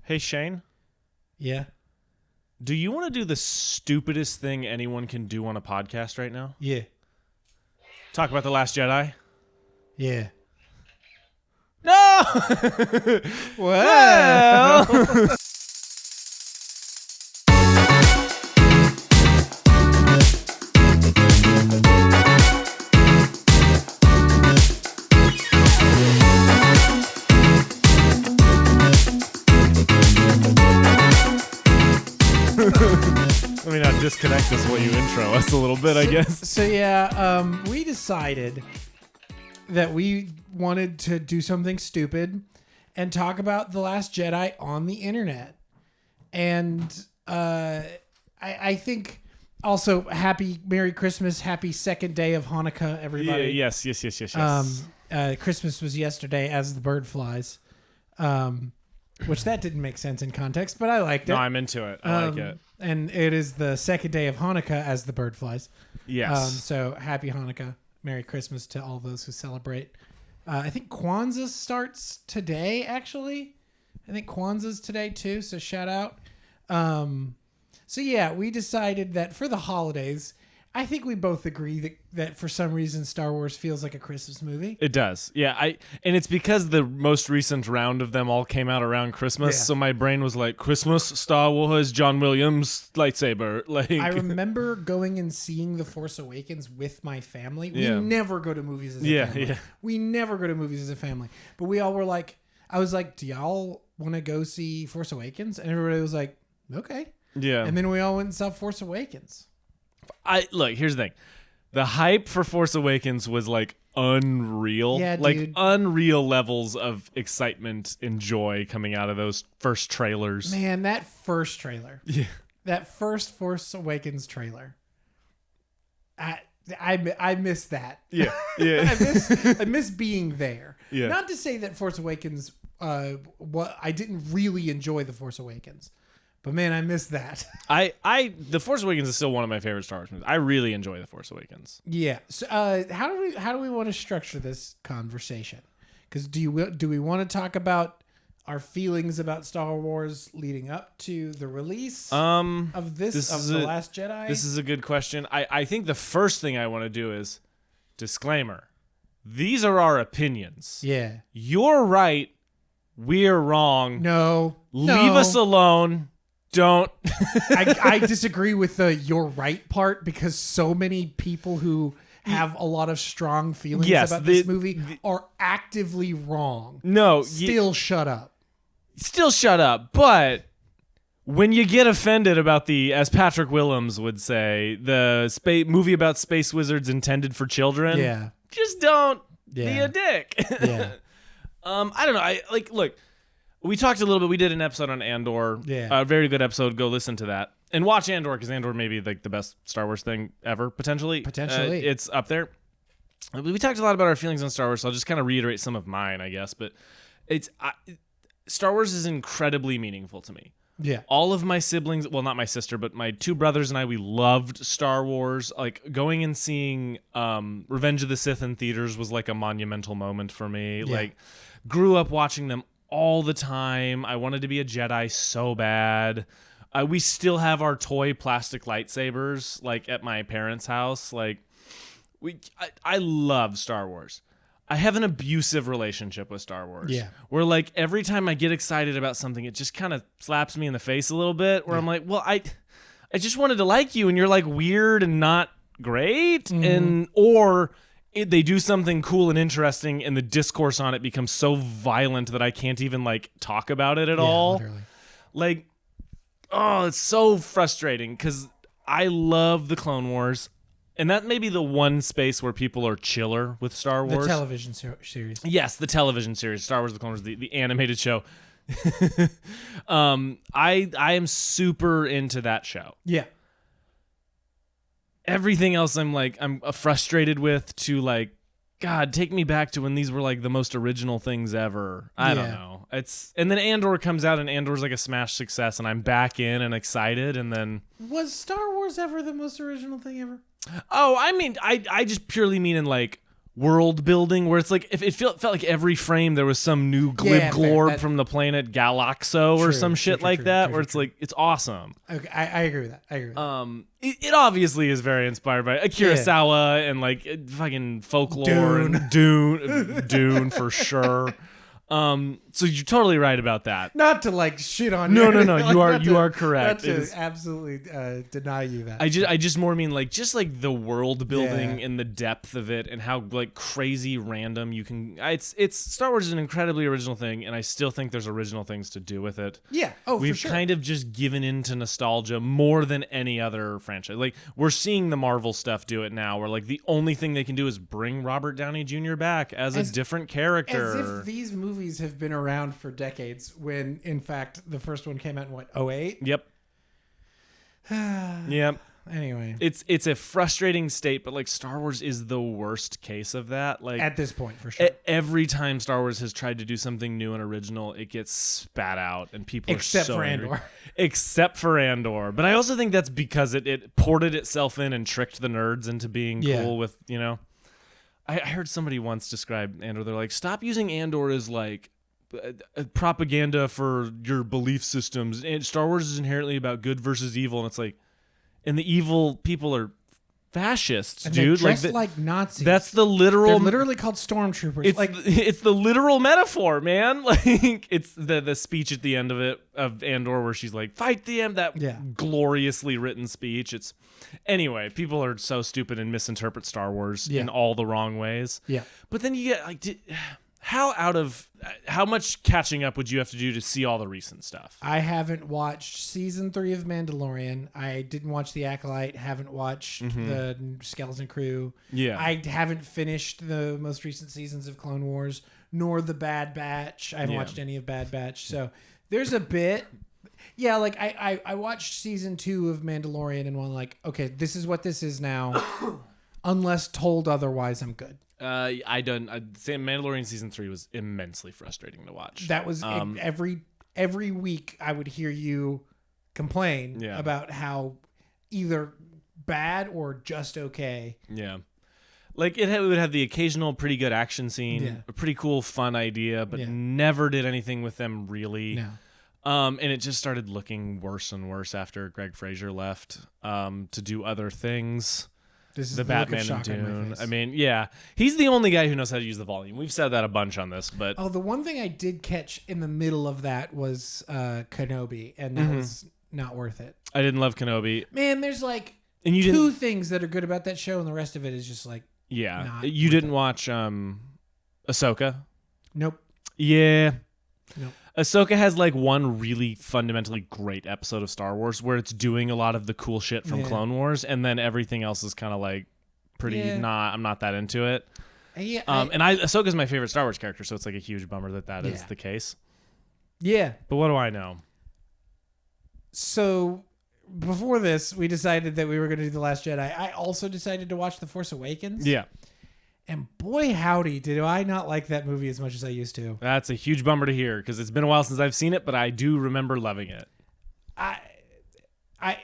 Hey, Shane, Yeah. do you want to do the stupidest thing anyone can do on a podcast right now? Yeah. Talk about The Last Jedi? Yeah. No! Well. Let me not disconnect this while you intro us a little bit, I guess. So we decided that we wanted to do something stupid and talk about The Last Jedi on the internet. And I think also Merry Christmas, happy second day of Hanukkah, everybody. Yeah, yes. Christmas was yesterday as the bird flies. Which that didn't make sense in context, but I liked it. No, I'm into it. I like it. And it is the second day of Hanukkah as the bird flies. Yes. So happy Hanukkah. Merry Christmas to all those who celebrate. I think Kwanzaa starts today, actually. I think Kwanzaa's today, too, so shout out. So, yeah, we decided that for the holidays, I think we both agree that for some reason Star Wars feels like a Christmas movie. It does. Yeah, and it's because the most recent round of them all came out around Christmas, Yeah. so my brain was like, Christmas, Star Wars, John Williams, lightsaber. Like, I remember going and seeing The Force Awakens with my family. We Yeah. never go to movies as a family. Yeah. We never go to movies as a family. But we all were like, I was like, do y'all want to go see Force Awakens? And everybody was like, okay. Yeah. And then we all went and saw Force Awakens. Look, here's the thing. The hype for Force Awakens was like unreal. Yeah, like dude. unreal levels of excitement and joy coming out of those first trailers. Man, that first trailer. Yeah. That first Force Awakens trailer. I miss that. Yeah. Yeah. I miss being there. Yeah. Not to say that Force Awakens I didn't really enjoy The Force Awakens. But man, I miss that. The Force Awakens is still one of my favorite Star Wars movies. I really enjoy The Force Awakens. Yeah. So how do we want to structure this conversation? Because do we want to talk about our feelings about Star Wars leading up to the release of The Last Jedi? This is a good question. I think the first thing I want to do is disclaimer. These are our opinions. Yeah. You're right. We're wrong. No. Leave us alone. Don't. I disagree with the "you're right" part because so many people who have a lot of strong feelings about this movie are actively wrong. No. Still shut up. Still shut up. But when you get offended about as Patrick Willems would say, the movie about space wizards intended for children, just don't be a dick. Yeah. I don't know. Look. We talked a little bit. We did an episode on Andor. Yeah. A very good episode. Go listen to that. And watch Andor, because Andor may be like the best Star Wars thing ever, potentially. Potentially. It's up there. We talked a lot about our feelings on Star Wars, so I'll just kind of reiterate some of mine, I guess. But Star Wars is incredibly meaningful to me. Yeah. All of my siblings, well, not my sister, but my two brothers and I, we loved Star Wars. Like, going and seeing Revenge of the Sith in theaters was like a monumental moment for me. Yeah. Like, grew up watching them all the time. I wanted to be a Jedi so bad. We still have our toy plastic lightsabers, like, at my parents' house. Like, I love Star Wars. I have an abusive relationship with Star Wars. Yeah. Where, like, every time I get excited about something, it just kind of slaps me in the face a little bit. Where I'm like, well, I just wanted to like you, and you're like weird and not great, Mm-hmm. they do something cool and interesting, and the discourse on it becomes so violent that I can't even like talk about it at all. Literally. Like, oh, it's so frustrating because I love the Clone Wars, and that may be the one space where people are chiller with Star Wars. The television series. Yes, the television series, Star Wars: The Clone Wars, the animated show. I am super into that show. Yeah. Everything else I'm frustrated with, to like, God, take me back to when these were like the most original things ever. I don't know. And then Andor comes out, and Andor's like a smash success, and I'm back in and excited, and then Was Star Wars ever the most original thing ever? Oh, I mean, I just purely mean in like world building where it's like if it felt like every frame there was some new glib glorb from the planet Galaxo or some shit like that where it's like it's awesome. Okay, I agree with that. I agree with that. It obviously is very inspired by Akira Kurosawa and like fucking folklore and Dune for sure. So you're totally right about that. Not to like shit on no, you. No. You are correct. Not to absolutely deny you that. I just more mean like just like the world building and the depth of it and how like crazy random you can. It's Star Wars is an incredibly original thing, and I still think there's original things to do with it. Yeah. We've for sure. kind of just given into nostalgia more than any other franchise. Like we're seeing the Marvel stuff do it now, where like the only thing they can do is bring Robert Downey Jr. back as a different character. As if these movies have been around for decades when in fact the first one came out in what, 2008? Yep. Yep. Anyway, it's a frustrating state, but like Star Wars is the worst case of that. Like at this point, for sure. Every time Star Wars has tried to do something new and original, it gets spat out, and people are so angry. Except for Andor. But I also think that's because it ported itself in and tricked the nerds into being cool with, you know. I heard somebody once describe Andor. They're like, stop using Andor as like propaganda for your belief systems. And Star Wars is inherently about good versus evil, and it's like, and the evil people are fascists, and dude. They're dressed like Nazis. That's the literal. They're literally called stormtroopers. It's the literal metaphor, man. Like it's the speech at the end of Andor where she's like, "Fight the end." That gloriously written speech. It's anyway. People are so stupid and misinterpret Star Wars in all the wrong ways. Yeah, but then you get like. How much catching up would you have to do to see all the recent stuff? I haven't watched season 3 of Mandalorian. I didn't watch The Acolyte. Haven't watched the Skeleton Crew. Yeah. I haven't finished the most recent seasons of Clone Wars, nor The Bad Batch. I haven't watched any of Bad Batch. So there's a bit. Yeah, like I watched season 2 of Mandalorian and went like, okay, this is what this is now. Unless told otherwise, I'm good. Mandalorian season 3 was immensely frustrating to watch. That was every week I would hear you complain about how either bad or just okay. Yeah. Like it would have the occasional pretty good action scene, a pretty cool fun idea, but never did anything with them really. No. And it just started looking worse and worse after Greg Fraser left to do other things. This is the Batman and Dune. I mean, yeah, he's the only guy who knows how to use the volume. We've said that a bunch on this, but the one thing I did catch in the middle of that was Kenobi, and that was not worth it. I didn't love Kenobi. Man, there's like and you two things that are good about that show, and the rest of it is just like you didn't watch Ahsoka? Nope. Yeah. Nope. Ahsoka has like one really fundamentally great episode of Star Wars where it's doing a lot of the cool shit from Clone Wars, and then everything else is kind of like pretty I'm not that into it. Yeah, and Ahsoka's my favorite Star Wars character, so it's like a huge bummer that is the case. Yeah. But what do I know? So before this, we decided that we were going to do The Last Jedi. I also decided to watch The Force Awakens. Yeah. And boy, howdy, did I not like that movie as much as I used to. That's a huge bummer to hear because it's been a while since I've seen it, but I do remember loving it.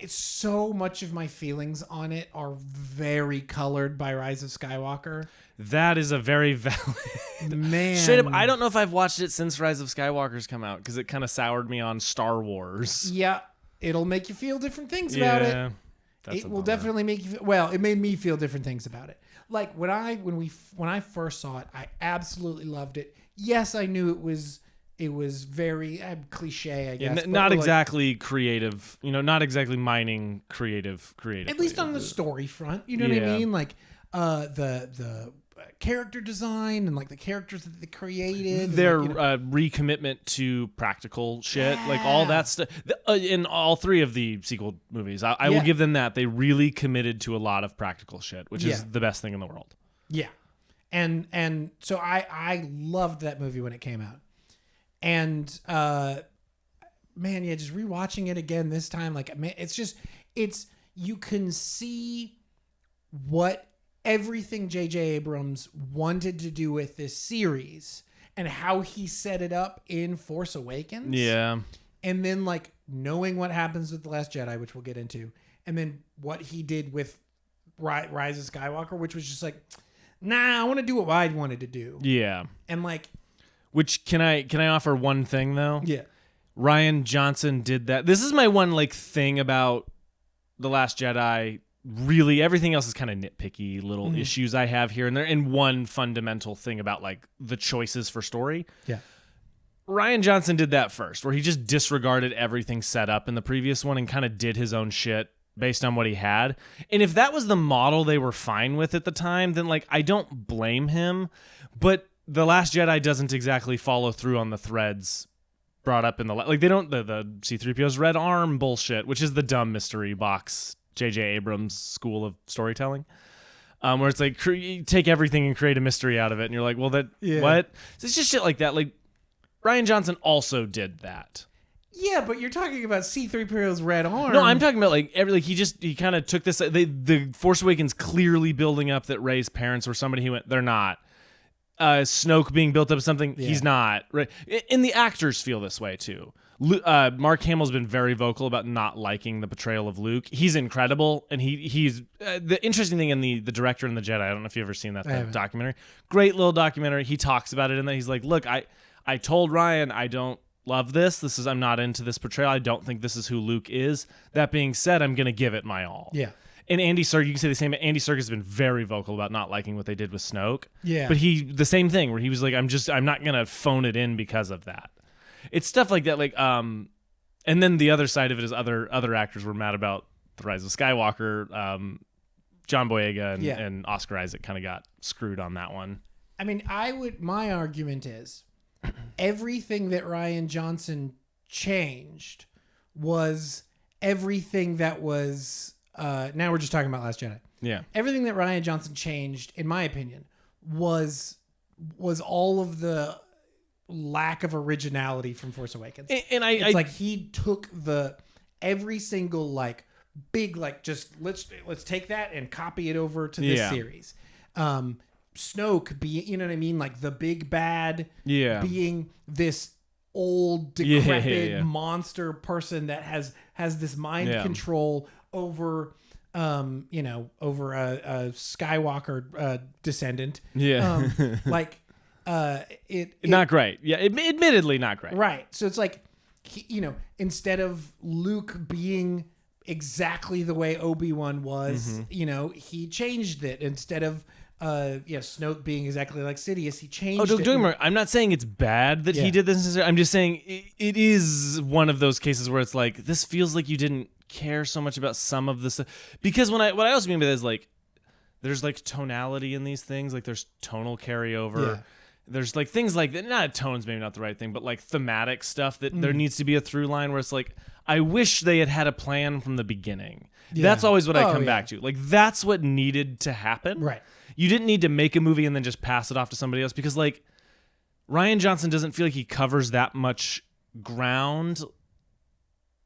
So much of my feelings on it are very colored by Rise of Skywalker. That is a very valid... Man. Straight up, I don't know if I've watched it since Rise of Skywalker's come out because it kind of soured me on Star Wars. Yeah, it'll make you feel different things about it. It will definitely make you feel... Well, it made me feel different things about it. Like when I first saw it, I absolutely loved it. Yes, I knew it was very cliche, I guess. Not exactly creative, not exactly mining creative. At least on the story front, you know what I mean? Like the character design and like the characters that they created. Their recommitment to practical shit, like all that stuff. In all 3 of the sequel movies, I will give them that. They really committed to a lot of practical shit, which is the best thing in the world. Yeah. And so I loved that movie when it came out. And man, just rewatching it again this time, like man, you can see what everything J.J. Abrams wanted to do with this series and how he set it up in Force Awakens. Yeah. And then like knowing what happens with The Last Jedi, which we'll get into, and then what he did with Rise of Skywalker, which was just like, nah, I want to do what I wanted to do. Yeah. And like, Which can I offer one thing though? yeah. Rian Johnson did that. This is my one like thing about The Last Jedi. Really, everything else is kind of nitpicky little issues I have here and there. And one fundamental thing about like the choices for story. Yeah. Rian Johnson did that first, where he just disregarded everything set up in the previous one and kind of did his own shit based on what he had. And if that was the model they were fine with at the time, then like I don't blame him. But The Last Jedi doesn't exactly follow through on the threads brought up in the like they don't the C-3PO's red arm bullshit, which is the dumb mystery box J.J. Abrams school of storytelling. Where it's like you take everything and create a mystery out of it, and you're like, well, what? So it's just shit like that. Like Rian Johnson also did that. Yeah, but you're talking about C-3PO's red arm. No, I'm talking about like he kind of took this. The Force Awakens clearly building up that Rey's parents were somebody he went. They're not. Snoke being built up as something he's not. Right, and the actors feel this way too. Mark Hamill's been very vocal about not liking the portrayal of Luke. He's incredible, and he's the interesting thing in the director and the Jedi. I don't know if you've ever seen that documentary. Great little documentary. He talks about it in that. He's like, look, I told Ryan I don't love this. I'm not into this portrayal. I don't think this is who Luke is. That being said, I'm gonna give it my all. Yeah. And Andy Serkis, you can say the same. Andy Serkis has been very vocal about not liking what they did with Snoke. Yeah. But the same thing where he was like, I'm not gonna phone it in because of that. It's stuff like that. Like, and then the other side of it is other actors were mad about The Rise of Skywalker. John Boyega and Oscar Isaac kind of got screwed on that one. I mean, my argument is everything that Rian Johnson changed was everything that was, now we're just talking about Last Jedi. Yeah. Everything that Rian Johnson changed, in my opinion, was all of the lack of originality from Force Awakens. And it's like he took every single like big like just let's take that and copy it over to this series. Snoke being, you know what I mean, like the big bad being this old decrepit monster person that has this mind control over over a Skywalker descendant. Like not great. Yeah, admittedly not great. Right. So it's like, instead of Luke being exactly the way Obi-Wan was, he changed it. Instead of Snoke being exactly like Sidious, he changed it. I'm not saying it's bad that he did this necessarily. I'm just saying it is one of those cases where it's like, this feels like you didn't care so much about some of this. Because what I also mean by that is like, there's like tonality in these things. Like there's tonal carryover. Yeah. There's like things like that. Not tone's maybe not the right thing, but like thematic stuff that there needs to be a through line where it's like, I wish they had a plan from the beginning. Yeah. That's always what I come back to. Like that's what needed to happen. Right. You didn't need to make a movie and then just pass it off to somebody else because like Rian Johnson doesn't feel like he covers that much ground,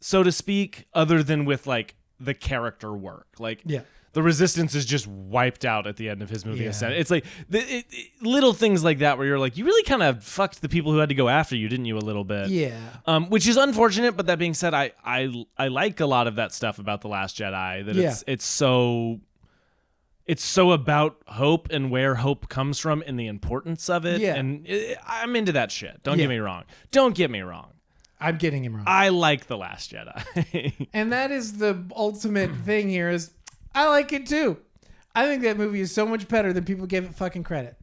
so to speak, other than with like the character work. Like the Resistance is just wiped out at the end of his movie. Yeah. It's like little things like that where you're like, you really kind of fucked the people who had to go after you, didn't you, a little bit? Yeah. Which is unfortunate, but that being said, I like a lot of that stuff about The Last Jedi. That it's so about hope and where hope comes from and the importance of it. Yeah. And I'm into that shit. Don't get me wrong. I'm getting him wrong. I like The Last Jedi. And that is the ultimate thing here is I like it too. I think that movie is so much better than people give it fucking credit.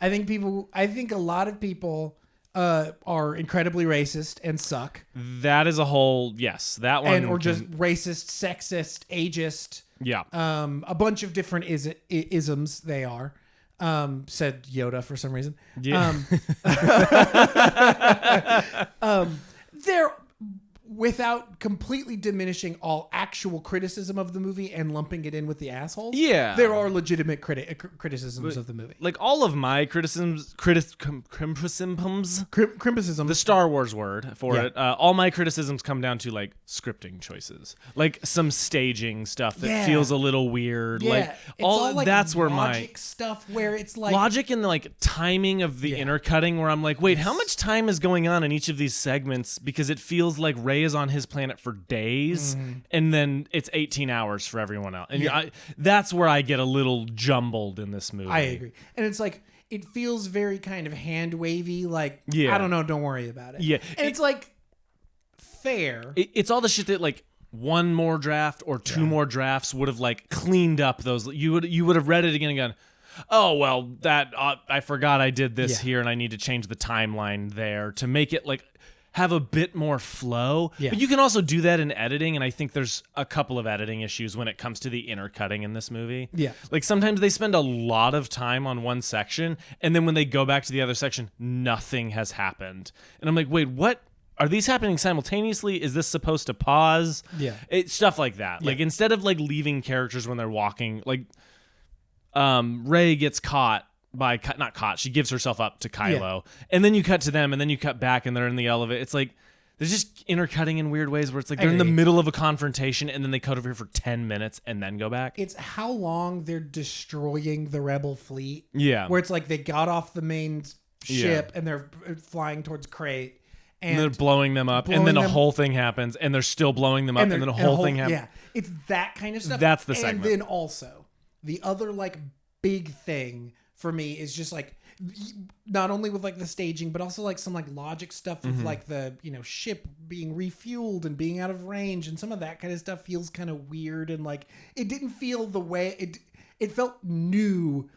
I think a lot of people are incredibly racist and suck. That is a whole, yes, that one. Or just racist, sexist, ageist. Yeah. A bunch of different isms they are. Said Yoda for some reason. Yeah. They're without completely diminishing all actual criticism of the movie and lumping it in with the assholes. Yeah. There are legitimate criticisms of the movie. Like all of my criticisms, the Star Wars word for it, all my criticisms come down to like scripting choices. Like some staging stuff that feels a little weird. Yeah. Like all like that's where logic stuff where it's like logic and the like timing of the intercutting where I'm like, wait, how much time is going on in each of these segments? Because it feels like Rey is on his planet planet for days, and then it's 18 hours for everyone else. And Yeah. that's where I get a little jumbled in this movie. I agree. And it's like, it feels very kind of hand wavy, like, Yeah. I don't know, don't worry about it. Yeah. And it's like, fair. It's all the shit that like one more draft or two more drafts would have like cleaned up those. You would have read it again and gone, oh well, that I forgot I did this here and I need to change the timeline there to make it like have a bit more flow. Yeah. But you can also do that in editing, and I think there's a couple of editing issues when it comes to the intercutting in this movie. Yeah. Like sometimes they spend a lot of time on one section, and then when they go back to the other section, nothing has happened. And I'm like, wait, what? Are these happening simultaneously? Is this supposed to pause? Yeah. It's stuff like that. Like instead of like leaving characters when they're walking, like Rey gets caught by not caught. She gives herself up to Kylo, and then you cut to them, and then you cut back, and they're in the elevator. It's like they're just intercutting in weird ways where it's like they're in the middle of a confrontation, and then they cut over here for 10 minutes and then go back. It's how long they're destroying the rebel fleet. Yeah, Where it's like they got off the main ship and they're flying towards Crate. And they're blowing them up, and then a whole thing happens, and they're still blowing them up, and then a whole thing happens. Yeah, it's that kind of stuff. That's the segment. And then also, the other like big thing for me is just like, not only with like the staging, but also like some like logic stuff with like the, you know, ship being refueled and being out of range, and some of that kind of stuff feels kind of weird, and like it didn't feel the way it felt new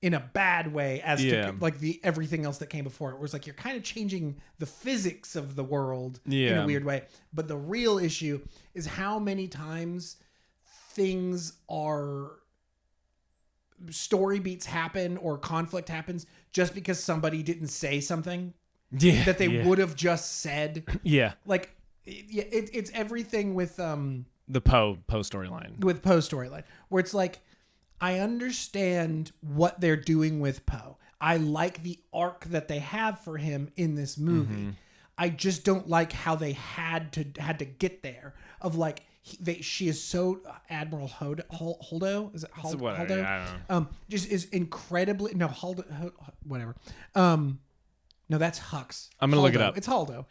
in a bad way as to like the everything else that came before it. It was like you're kind of changing the physics of the world in a weird way. But the real issue is how many times things are story beats happen or conflict happens just because somebody didn't say something that they would have just said. Yeah. Like it's everything with the Poe storyline. With Poe storyline, where it's like, I understand what they're doing with Poe. I like the arc that they have for him in this movie. I just don't like how they had to get there. Of like, she is so Admiral Holdo. Is it Holdo? Whatever, I don't know. Just is incredibly Holdo. Whatever. No, that's Hux. I'm gonna look it up. It's Holdo.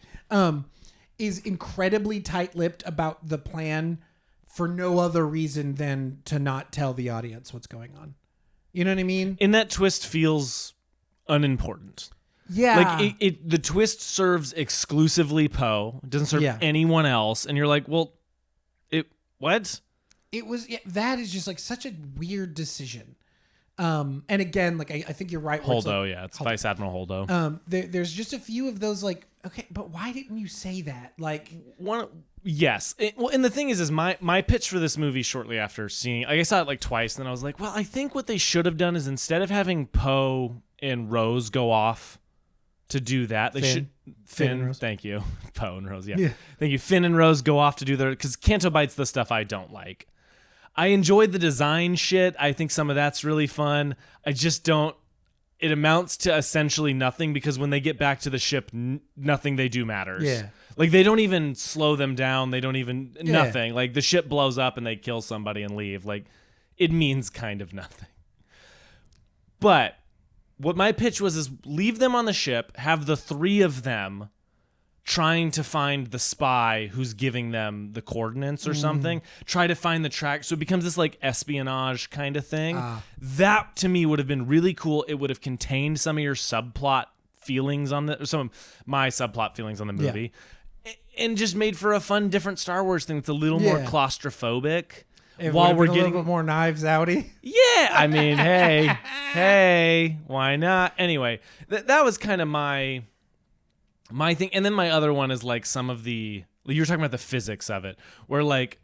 Is incredibly tight-lipped about the plan for no other reason than to not tell the audience what's going on. You know what I mean? And that twist feels unimportant. Yeah. Like the twist serves exclusively Poe. It doesn't serve anyone else. And you're like, well, what? It was, that is just like such a weird decision. And again, like I think you're right. Holdo, it's Vice Admiral Holdo. There's just a few of those like, okay, but why didn't you say that? Like yes. And the thing is my pitch for this movie shortly after seeing, I saw it like twice, and then I was like, well, I think what they should have done is instead of having Poe and Rose go off to do that, Finn and Rose. Thank you. Poe and Rose, yeah. Thank you. Finn and Rose go off to do their, because Canto Bite's the stuff I don't like. I enjoyed the design shit. I think some of that's really fun. I just don't. It amounts to essentially nothing, because when they get back to the ship, nothing they do matters. Yeah. Like, they don't even slow them down. They don't even, nothing. Like, the ship blows up and they kill somebody and leave. Like, it means kind of nothing. But what my pitch was is leave them on the ship, have the three of them trying to find the spy who's giving them the coordinates or something, try to find the track. So it becomes this like espionage kind of thing. That to me would have been really cool. It would have contained some of your subplot feelings on some of my subplot feelings on the movie, and just made for a fun, different Star Wars thing that's a little more claustrophobic. While we're getting a little bit more Knives Outy. Yeah, I mean, hey, why not? Anyway, that was kind of my thing. And then my other one is like some of the, you were talking about the physics of it, where like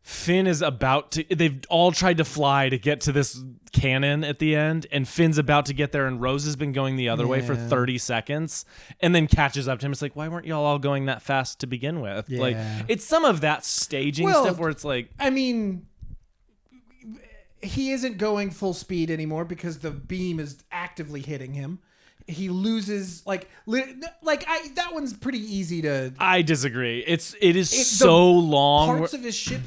Finn is about to, they've all tried to fly to get to this cannon at the end, and Finn's about to get there, and Rose has been going the other way for 30 seconds and then catches up to him. It's like, why weren't y'all all going that fast to begin with? Yeah. Like, it's some of that staging stuff where it's like, I mean, he isn't going full speed anymore because the beam is actively hitting him. He loses that one's pretty easy to. I disagree. It is so long. Parts of his ship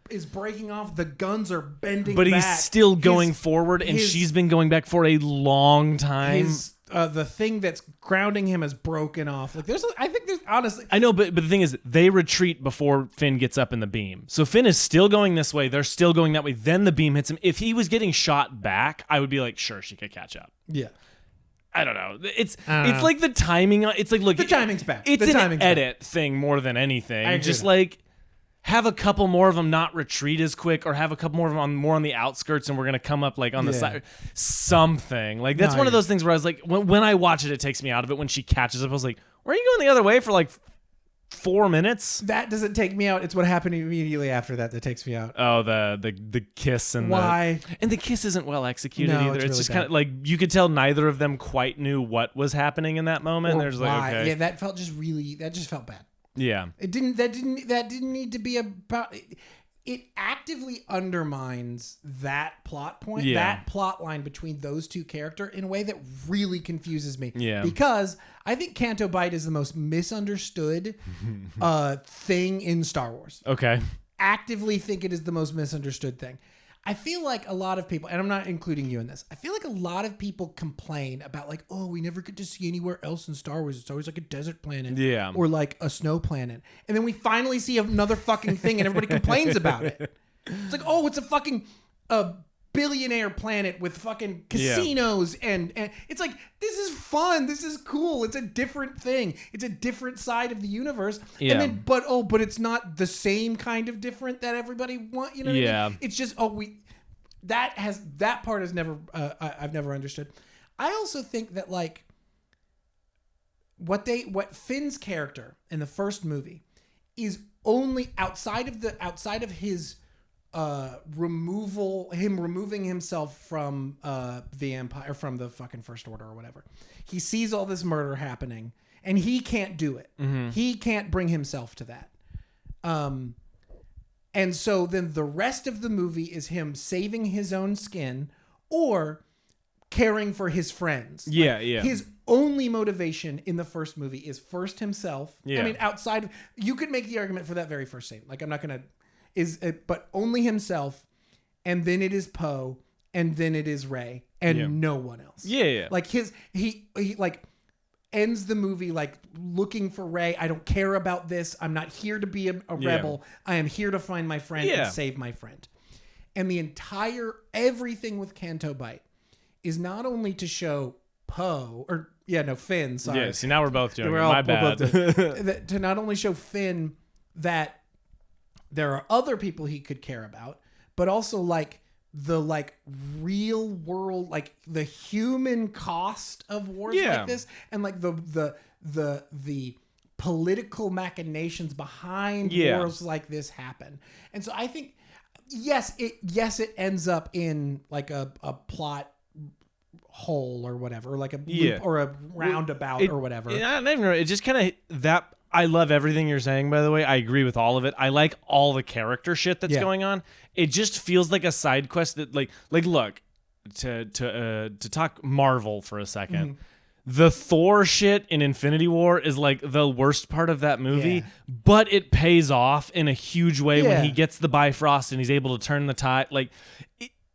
is breaking off. The guns are bending, but back. He's still going forward, and she's been going back for a long time. the thing that's grounding him is broken off. Like I think there's honestly. I know, but the thing is, they retreat before Finn gets up in the beam. So Finn is still going this way. They're still going that way. Then the beam hits him. If he was getting shot back, I would be like, sure, she could catch up. Yeah. I don't know. It's like the timing. It's like, look, the timing's bad. It's the an edit thing more than anything. Just like have a couple more of them not retreat as quick, or have a couple more of them more on the outskirts, and we're gonna come up like on the side. Something like that's one of those things where I was like, when I watch it, it takes me out of it. When she catches up, I was like, were you going the other way for like 4 minutes? That doesn't take me out. It's what happened immediately after that takes me out. Oh, the kiss and why? And the kiss isn't well executed either. It's really just bad. kind of like you could tell neither of them quite knew what was happening in that moment. Or There's why. like, okay, Yeah, that just felt bad. yeah. That didn't need to be about. It actively undermines that plot point, that plot line between those two characters in a way that really confuses me. Yeah. Because I think Canto Bight is the most misunderstood thing in Star Wars. Okay. Actively think it is the most misunderstood thing. I feel like a lot of people, and I'm not including you in this, I feel like a lot of people complain about like, oh, we never get to see anywhere else in Star Wars. It's always like a desert planet. Yeah. Or like a snow planet. And then we finally see another fucking thing and everybody complains about it. It's like, oh, it's a fucking billionaire planet with fucking casinos and it's like, this is fun. This is cool. It's a different thing. It's a different side of the universe. Yeah. And then, but it's not the same kind of different that everybody want. You know what I mean? It's just, that part has never, I've never understood. I also think that like what Finn's character in the first movie is only outside of his removing himself from the Empire, from the fucking First Order or whatever. He sees all this murder happening and he can't do it. Mm-hmm. He can't bring himself to that. And so then the rest of the movie is him saving his own skin or caring for his friends. Yeah, like, yeah. His only motivation in the first movie is first himself. Yeah. I mean, you could make the argument for that very first scene. Like, I'm not going to... but only himself, and then it is Poe, and then it is Rey, and no one else. Yeah. Like he like ends the movie like looking for Rey. I don't care about this. I'm not here to be a rebel. I am here to find my friend and save my friend. And the entire everything with Canto Bight is not only to show Finn. Sorry. Yeah. See, now we're both doing it. My bad. To not only show Finn that there are other people he could care about, but also like the like real world, like the human cost of wars like this, and like the political machinations behind wars like this happen. And so I think yes it ends up in like a plot hole or whatever, or like a loop or a roundabout or whatever. It just kind of that. I love everything you're saying, by the way. I agree with all of it. I like all the character shit that's going on. It just feels like a side quest that like look, to talk Marvel for a second. Mm-hmm. The Thor shit in Infinity War is like the worst part of that movie, but it pays off in a huge way when he gets the Bifrost and he's able to turn the tide. Like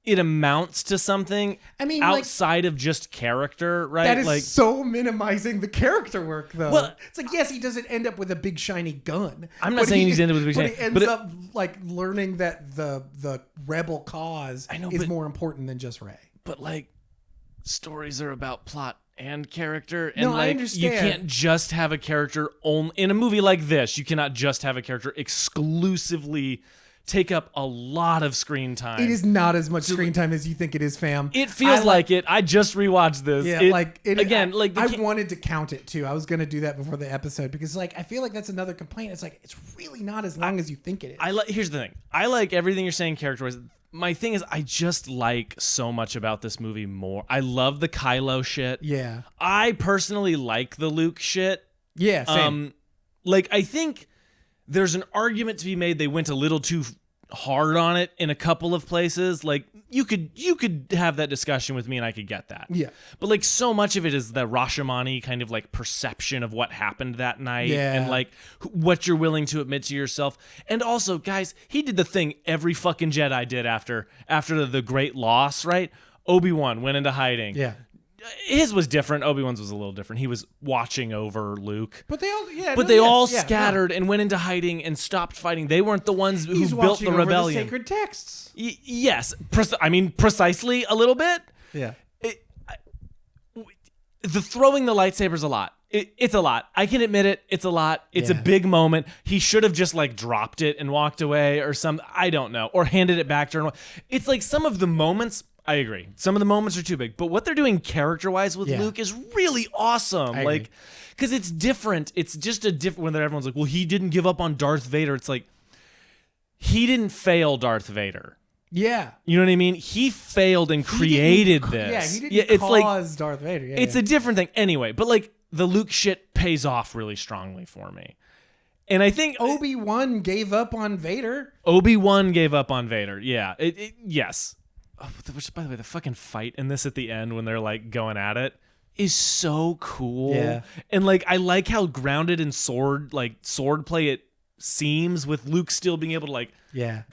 it amounts to something. I mean, outside of just character, right? That is so minimizing the character work, though. Well, it's like, yes, he doesn't end up with a big shiny gun. I'm not saying he's ended with a big shiny gun. But he ends up like learning that the rebel cause is more important than just Rey. But like, stories are about plot and character, and I understand. You can't just have a character in a movie like this. You cannot just have a character exclusively take up a lot of screen time. It is not as much screen time as you think it is, fam. It feels like it. I just rewatched this. Yeah, I wanted to count it too. I was going to do that before the episode because like I feel like that's another complaint. It's like it's really not as long as you think it is. Here's the thing. I like everything you're saying character-wise. My thing is I just like so much about this movie more. I love the Kylo shit. Yeah. I personally like the Luke shit. Yeah, same. I think there's an argument to be made they went a little too hard on it in a couple of places. Like you could have that discussion with me and I could get that. Yeah. But like so much of it is the Rashomon kind of like perception of what happened that night and like what you're willing to admit to yourself. And also, guys, he did the thing every fucking Jedi did after the great loss, right? Obi-Wan went into hiding. Yeah. his was different. Obi-Wan's was a little different. He was watching over Luke. But they all scattered and went into hiding and stopped fighting. They weren't the ones who built the rebellion. The sacred texts. Yes. Precisely a little bit. Yeah. The throwing the lightsabers a lot. It's a lot. I can admit it. It's a lot. It's a big moment. He should have just like dropped it and walked away or something. I don't know. Or handed it back to her. It's like some of the moments, I agree. Some of the moments are too big. But what they're doing character-wise with Luke is really awesome. Like, because it's different. It's just a different, when everyone's like, well, he didn't give up on Darth Vader. It's like, he didn't fail Darth Vader. Yeah. You know what I mean? He failed and created this. Yeah, he didn't cause Darth Vader. Yeah, it's a different thing. Anyway, but like, the Luke shit pays off really strongly for me. And I think Obi-Wan gave up on Vader. Obi-Wan gave up on Vader. Yeah. Yes. Oh, which, by the way, the fucking fight in this at the end when they're like going at it is so cool. Yeah. And like, I like how grounded in swordplay it seems, with Luke still being able to like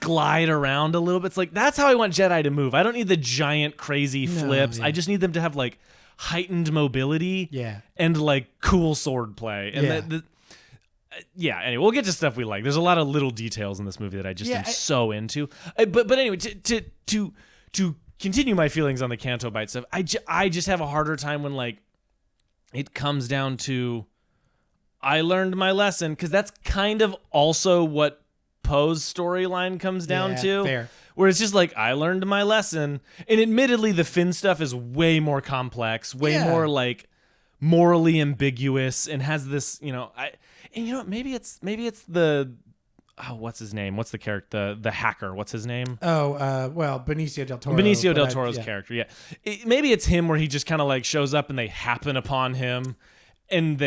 glide around a little bit. It's like, that's how I want Jedi to move. I don't need the giant crazy flips. Yeah. I just need them to have like heightened mobility and like cool swordplay. And anyway, we'll get to stuff we like. There's a lot of little details in this movie that I just am so into. But anyway, to continue my feelings on the Canto Bight stuff, I just have a harder time when like it comes down to I learned my lesson, because that's kind of also what Poe's storyline comes down to. Fair. Where it's just like, I learned my lesson. And admittedly, the Finn stuff is way more complex, way more like morally ambiguous, and has this, maybe it's the what's his name? What's the character? The hacker. What's his name? Benicio del Toro. Benicio del Toro's character. Yeah. Maybe it's him, where he just kind of like shows up and they happen upon him, and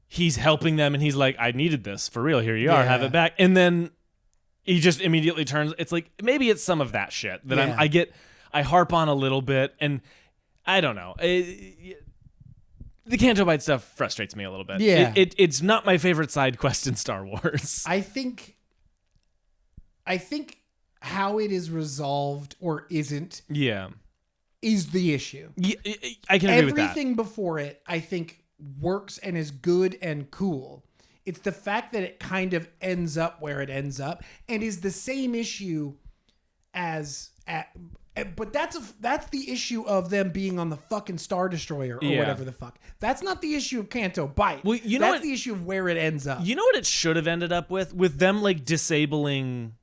he's helping them, and he's like, I needed this for real. Here you are, have it back. And then he just immediately turns. It's like, maybe it's some of that shit that I harp on a little bit, and I don't know. The Canto Bight stuff frustrates me a little bit. Yeah. It's not my favorite side quest in Star Wars. I think how it is resolved or isn't is the issue. Yeah, I can agree with that. Everything before it, I think, works and is good and cool. It's the fact that it kind of ends up where it ends up, and is the same issue but that's the issue of them being on the fucking Star Destroyer or whatever the fuck. That's not the issue of Canto Bight. Well, that's the issue of where it ends up. You know what it should have ended up with them like disabling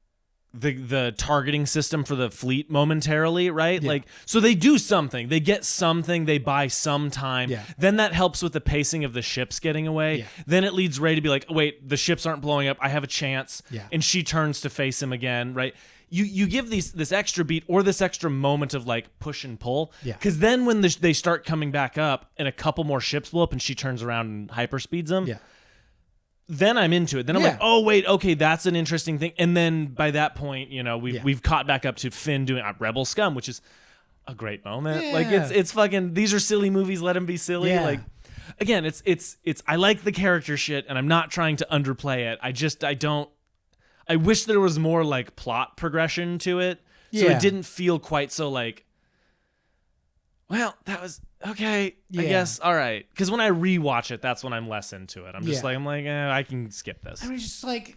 the targeting system for the fleet momentarily, right? Like, so they do something, they get something, they buy some time. Then that helps with the pacing of the ships getting away. Then it leads Rey to be like, oh, wait, the ships aren't blowing up, I have a chance. And she turns to face him again, right? You give this extra beat or this extra moment of like push and pull, because then when they start coming back up and a couple more ships blow up and she turns around and hyperspeeds them, then I'm into it. Then I'm like, oh wait, okay, that's an interesting thing. And then by that point, we've caught back up to Finn doing Rebel Scum, which is a great moment. Like it's fucking, these are silly movies, let them be silly. Like, again, it's I like the character shit, and I'm not trying to underplay it. I wish there was more like plot progression to it, so it didn't feel quite so like, well, that was okay, I guess, all right. Because when I rewatch it, that's when I'm less into it. I'm just like, I can skip this. I mean, just like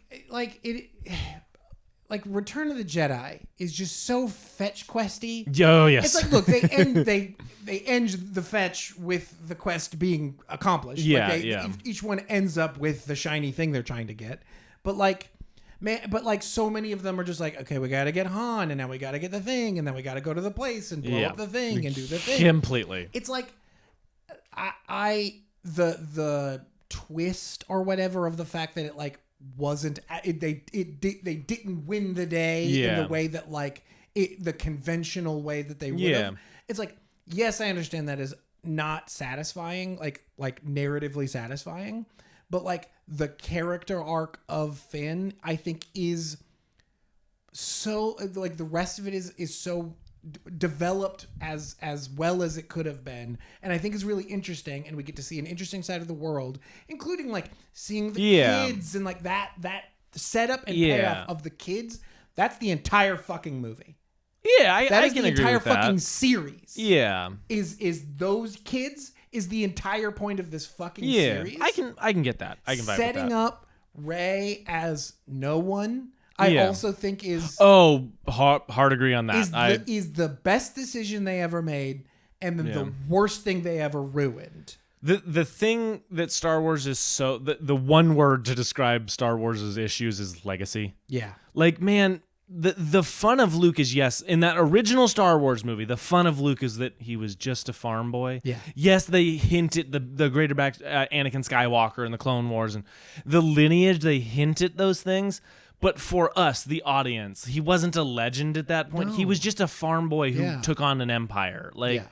Return of the Jedi is just so fetch questy. Oh yes, it's like, look, they end the fetch with the quest being accomplished. Each one ends up with the shiny thing they're trying to get, but so many of them are just like, okay, we got to get Han, and now we got to get the thing, and then we got to go to the place and blow up the thing and do the thing. Completely. It's like, the twist or whatever of the fact that it like wasn't, they didn't win the day in the way that like the conventional way that they would have. It's like, yes, I understand that is not satisfying, like narratively satisfying. But like the character arc of Finn, I think is so like the rest of it is so developed as well as it could have been, and I think is really interesting. And we get to see an interesting side of the world, including like seeing the kids and like that setup and payoff of the kids. That's the entire fucking movie. Yeah, I That is can the agree entire with that. fucking series. Yeah. Is those kids is the entire point of this fucking Yeah. series. I can get that. I can vibe with Setting that. up Rey as no one, I Yeah. also think is hard agree on that. is the best decision they ever made, and then the worst thing they ever ruined. The thing that Star Wars is so the one word to describe Star Wars' issues is legacy. Yeah. Like, man, the fun of Luke is, yes, in that original Star Wars movie, the fun of Luke is that he was just a farm boy. Yeah. Yes, they hint at the greater back Anakin Skywalker and the Clone Wars and the lineage. They hint at those things. But for us, the audience, he wasn't a legend at that point. No. He was just a farm boy who Yeah. took on an empire. Like, Yeah.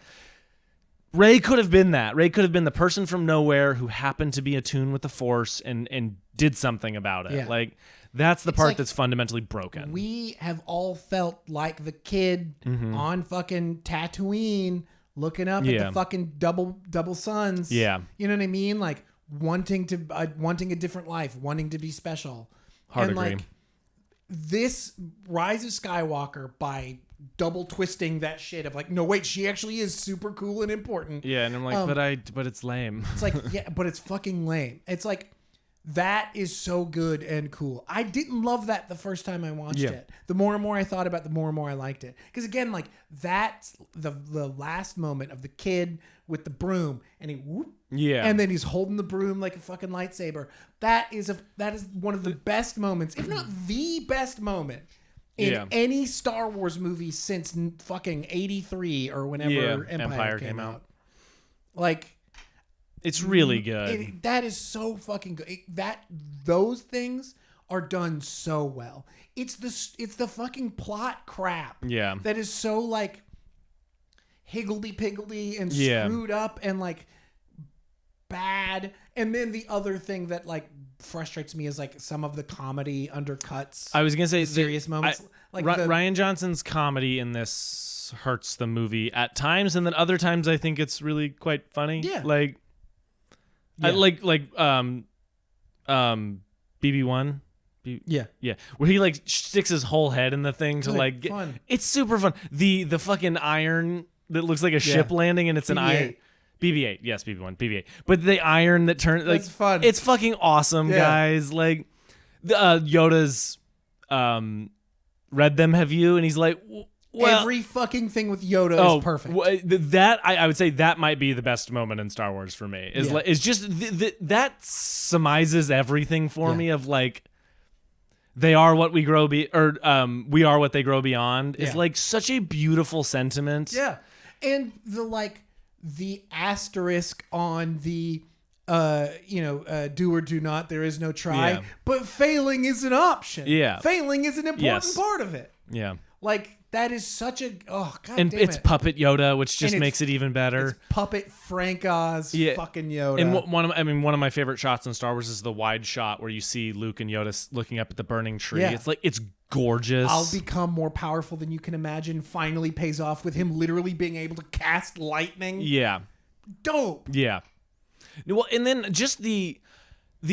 Rey could have been that. Rey could have been the person from nowhere who happened to be attuned with the Force and did something about it. Yeah. Like, that's the part like that's fundamentally broken. We have all felt like the kid on fucking Tatooine looking up at Yeah. the fucking double suns. Yeah. You know what I mean? Like wanting a different life, wanting to be special. Hard and agree. like this Rise of Skywalker, by double twisting that shit of like, no wait, she actually is super cool and important. Yeah, and I'm like, but it's lame. It's like, yeah, but it's fucking lame. It's like, that is so good and cool. I didn't love that the first time I watched it. The more and more I thought about it, the more and more I liked it. Because again, like that's the last moment of the kid with the broom, and he whoop, Yeah. and then he's holding the broom like a fucking lightsaber. That is one of the best moments, if not the best moment in any Star Wars movie since fucking 83 or whenever Empire came out. Like, it's really good. That is so fucking good. Those things are done so well. It's the fucking plot crap. Yeah. That is so like higgledy-piggledy and screwed up and like bad. And then the other thing that like frustrates me is like some of the comedy undercuts. I was gonna say serious moments. Ryan Johnson's comedy in this hurts the movie at times, and then other times I think it's really quite funny. Yeah. Like, I like BB1. Yeah. Where he like sticks his whole head in the thing to like get, fun. it's super fun. The fucking iron that looks like a ship landing, and it's an iron. BB-8, yes, BB-1, BB-8. But the iron that turns like That's fun. It's fucking awesome, guys. Like Yoda's read them, have you? And he's like, well, every fucking thing with Yoda is perfect. That I would say that might be the best moment in Star Wars for me. Is just that surmises everything for me. Of like, they are what we grow we are what they grow beyond. Is like such a beautiful sentiment. Yeah, and the asterisk on the do or do not, there is no try, but failing is an option. Yeah, failing is an important part of it. Yeah, like that is such a god and damn it's it. Puppet Yoda, which just makes it even better. It's Puppet Frank Oz fucking Yoda. And one of my favorite shots in Star Wars is the wide shot where you see Luke and Yoda looking up at the burning tree. Yeah. It's like, it's gorgeous. I'll become more powerful than you can imagine finally pays off with him literally being able to cast lightning. Yeah. Dope. Yeah. Well, and then just the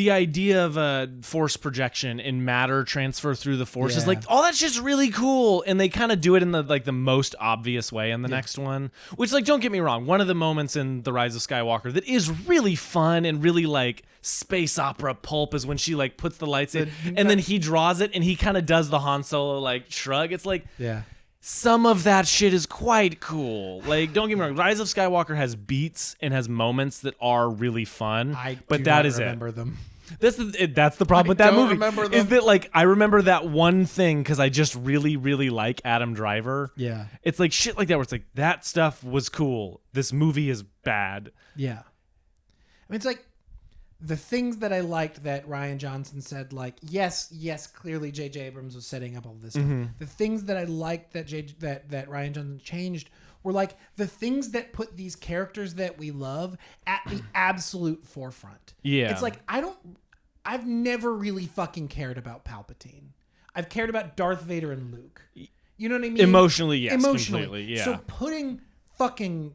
idea of a force projection and matter transfer through the force is like, all that shit's really cool. And they kind of do it in the most obvious way in the next one, which, like, don't get me wrong, one of the moments in The Rise of Skywalker that is really fun and really like space opera pulp is when she like puts the lights in and then he draws it and he kind of does the Han Solo like shrug. It's like, some of that shit is quite cool. Like, don't get me wrong, Rise of Skywalker has beats and has moments that are really fun. But that is remember them. That's the problem with that movie. Remember them. Is that like I remember that one thing because I just really, really like Adam Driver. Yeah. It's like shit like that where it's like, that stuff was cool. This movie is bad. Yeah. I mean, it's like the things that I liked that Ryan Johnson said, like, yes, clearly J.J. Abrams was setting up all this stuff. The things that I liked that Ryan Johnson changed were like the things that put these characters that we love at the absolute forefront. Yeah. It's like, I've never really fucking cared about Palpatine. I've cared about Darth Vader and Luke. You know what I mean? Emotionally, yes. Completely, yeah. So putting fucking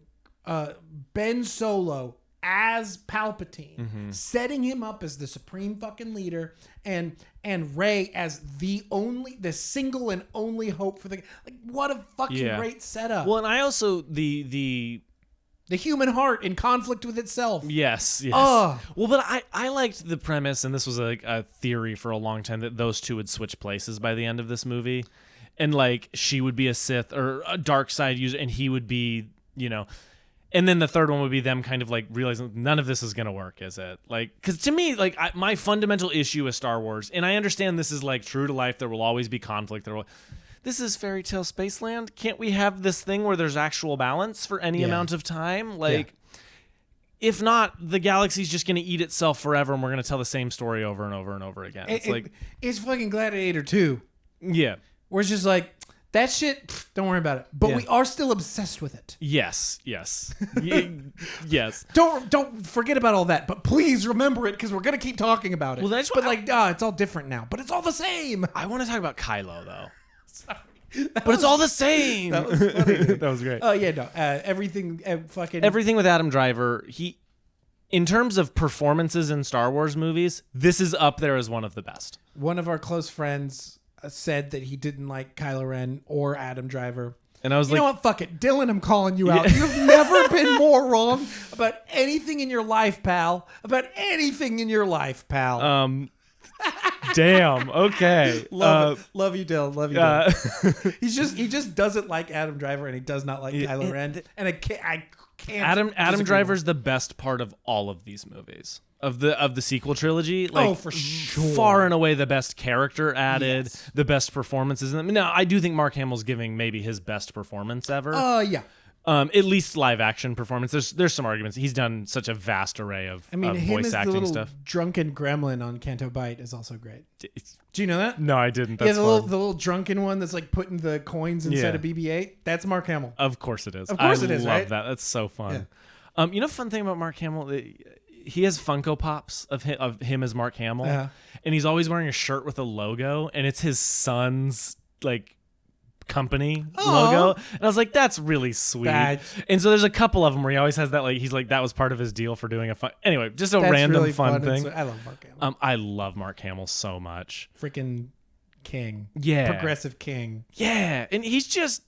Ben Solo as Palpatine, setting him up as the supreme fucking leader, and Rey as the single and only hope for the what a fucking great setup. Well, and I also the human heart in conflict with itself. Yes. Oh. Well, but I liked the premise, and this was a theory for a long time, that those two would switch places by the end of this movie. And, like, she would be a Sith or a dark side user, and he would be, and then the third one would be them kind of, like, realizing none of this is going to work, is it? Like, because to me, like, my fundamental issue with Star Wars, and I understand this is, like, true to life, there will always be conflict, this is fairy tale Spaceland. Can't we have this thing where there's actual balance for any amount of time? Like, if not, the galaxy's just going to eat itself forever, and we're going to tell the same story over and over and over again. It's fucking Gladiator 2. Yeah. Where it's just like, that shit, don't worry about it. But we are still obsessed with it. Yes. Yes. Don't forget about all that, but please remember it because we're going to keep talking about it. Well, that's it's all different now, but it's all the same. I want to talk about Kylo, though. It's all the same. That was funny. That was great. Oh, yeah, no. Everything with Adam Driver, in terms of performances in Star Wars movies, this is up there as one of the best. One of our close friends said that he didn't like Kylo Ren or Adam Driver. And I was you know what? Fuck it. Dylan, I'm calling you out. You've never been more wrong about anything in your life, pal. Damn. Okay. Love you, Dylan. Love you, Dylan. He just doesn't like Adam Driver, and he does not like Kylo Ren. And I can't. Adam Driver's the best part of all of these movies. Of the sequel trilogy, like, for sure, far and away the best character added, the best performances in them. Now, I do think Mark Hamill's giving maybe his best performance ever. Yeah. At least live action performance. There's some arguments. He's done such a vast array of voice acting stuff. Drunken gremlin on Canto Bight is also great. Do you know that? No, I didn't. That's the little drunken one that's like putting the coins inside of BB-8. That's Mark Hamill. Of course it is. Of course it is. I love right? that. That's so fun. Yeah. Fun thing about Mark Hamill. He has Funko Pops of him as Mark Hamill, and he's always wearing a shirt with a logo, and it's his son's like company logo. And I was like, that's really sweet. And so there's a couple of them where he always has that, like, he's like, that was part of his deal for doing a fun. Anyway, just a random really fun thing. I love Mark Hamill. I love Mark Hamill so much. Freaking king. Yeah. Progressive king. Yeah, and he's just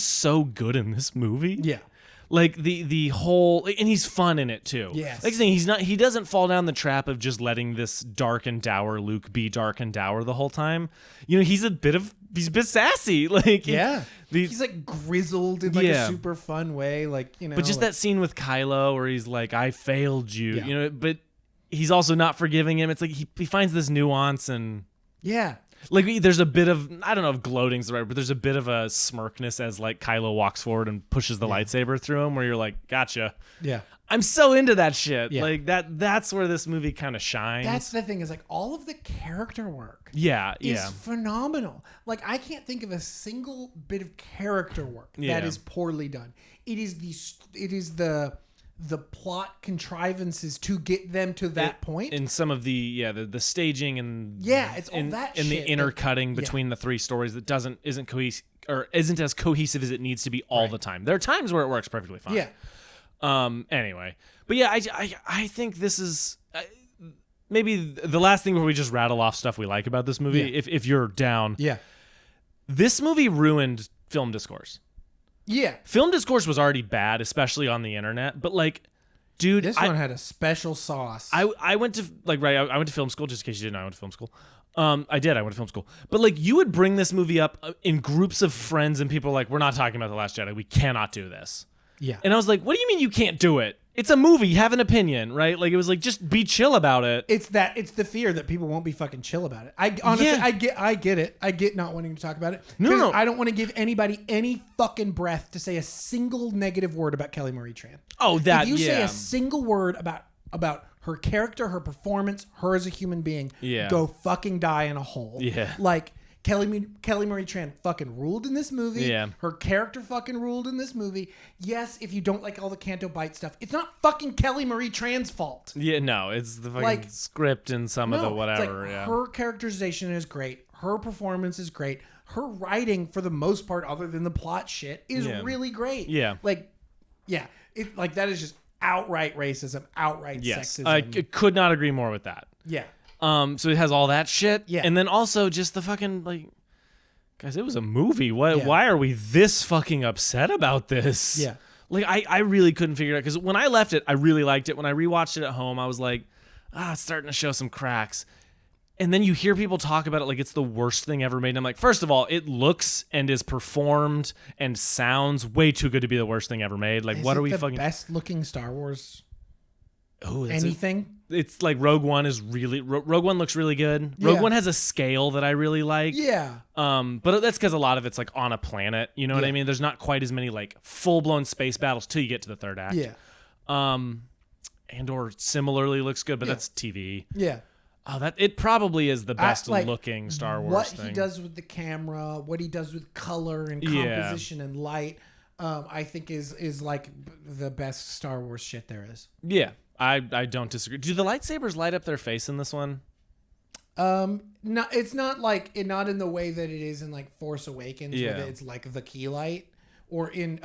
so good in this movie. Yeah. Like the whole, and he's fun in it too. Yes. Like I'm saying, he doesn't fall down the trap of just letting this dark and dour Luke be dark and dour the whole time. He's a bit sassy. Like, he's like grizzled in like a super fun way. Like, But just that scene with Kylo where he's like, I failed you, but he's also not forgiving him. It's like he finds this nuance and like there's a bit of, I don't know if gloating's the right word, but there's a bit of a smirkness as like Kylo walks forward and pushes the lightsaber through him, where you're like, gotcha. Yeah. I'm so into that shit. Yeah. Like that's where this movie kind of shines. That's the thing, is like all of the character work is phenomenal. Like, I can't think of a single bit of character work that is poorly done. It is the plot contrivances to get them to that point. In some of the staging and it's all that and shit. the intercutting between the three stories that isn't cohesive or isn't as cohesive as it needs to be all the time. There are times where it works perfectly fine. Yeah. Anyway, but yeah, I think this is maybe the last thing where we just rattle off stuff we like about this movie. Yeah. If you're down, this movie ruined film discourse. Yeah. Film discourse was already bad, especially on the internet. But like, dude, this one had a special sauce. I went to I went to film school, just in case you didn't know, I went to film school. I went to film school. But like, you would bring this movie up in groups of friends, and people are like, we're not talking about The Last Jedi. We cannot do this. Yeah. And I was like, what do you mean you can't do it? It's a movie. You have an opinion, right? Like, it was like, just be chill about it. It's the fear that people won't be fucking chill about it. I honestly, I get it. I get not wanting to talk about it. No. I don't want to give anybody any fucking breath to say a single negative word about Kelly Marie Tran. Oh, that, if you say a single word about her character, her performance, her as a human being, go fucking die in a hole. Yeah. Like, Kelly Marie Tran fucking ruled in this movie. Yeah. Her character fucking ruled in this movie. Yes, if you don't like all the Canto Bight stuff, it's not fucking Kelly Marie Tran's fault. Yeah, no, it's the fucking script and some of the whatever. It's like, her characterization is great. Her performance is great. Her writing, for the most part, other than the plot shit, is really great. Yeah. Like, Yeah, like that is just outright racism, outright sexism. I could not agree more with that. Yeah. So it has all that shit. Yeah. And then also just the fucking like, guys, it was a movie. What? Yeah. Why are we this fucking upset about this? Yeah. Like I really couldn't figure it out because when I left it, I really liked it. When I rewatched it at home, I was like, it's starting to show some cracks. And then you hear people talk about it like it's the worst thing ever made. And I'm like, first of all, it looks and is performed and sounds way too good to be the worst thing ever made. Like, what are we fucking best looking Star Wars? Oh, anything? It's like Rogue One is really Rogue One looks really good. Rogue One has a scale that I really like. Yeah. But that's because a lot of it's like on a planet. You know what I mean? There's not quite as many like full blown space battles till you get to the third act. Yeah. Andor similarly looks good, but that's TV. Yeah. Oh, that it probably is the best looking Star Wars what thing. He does with the camera, what he does with color and composition and light, I think is like the best Star Wars shit there is. Yeah, I don't disagree. Do the lightsabers light up their face in this one? No, it's not like not in the way that it is in like Force Awakens, where it's like the key light. Or in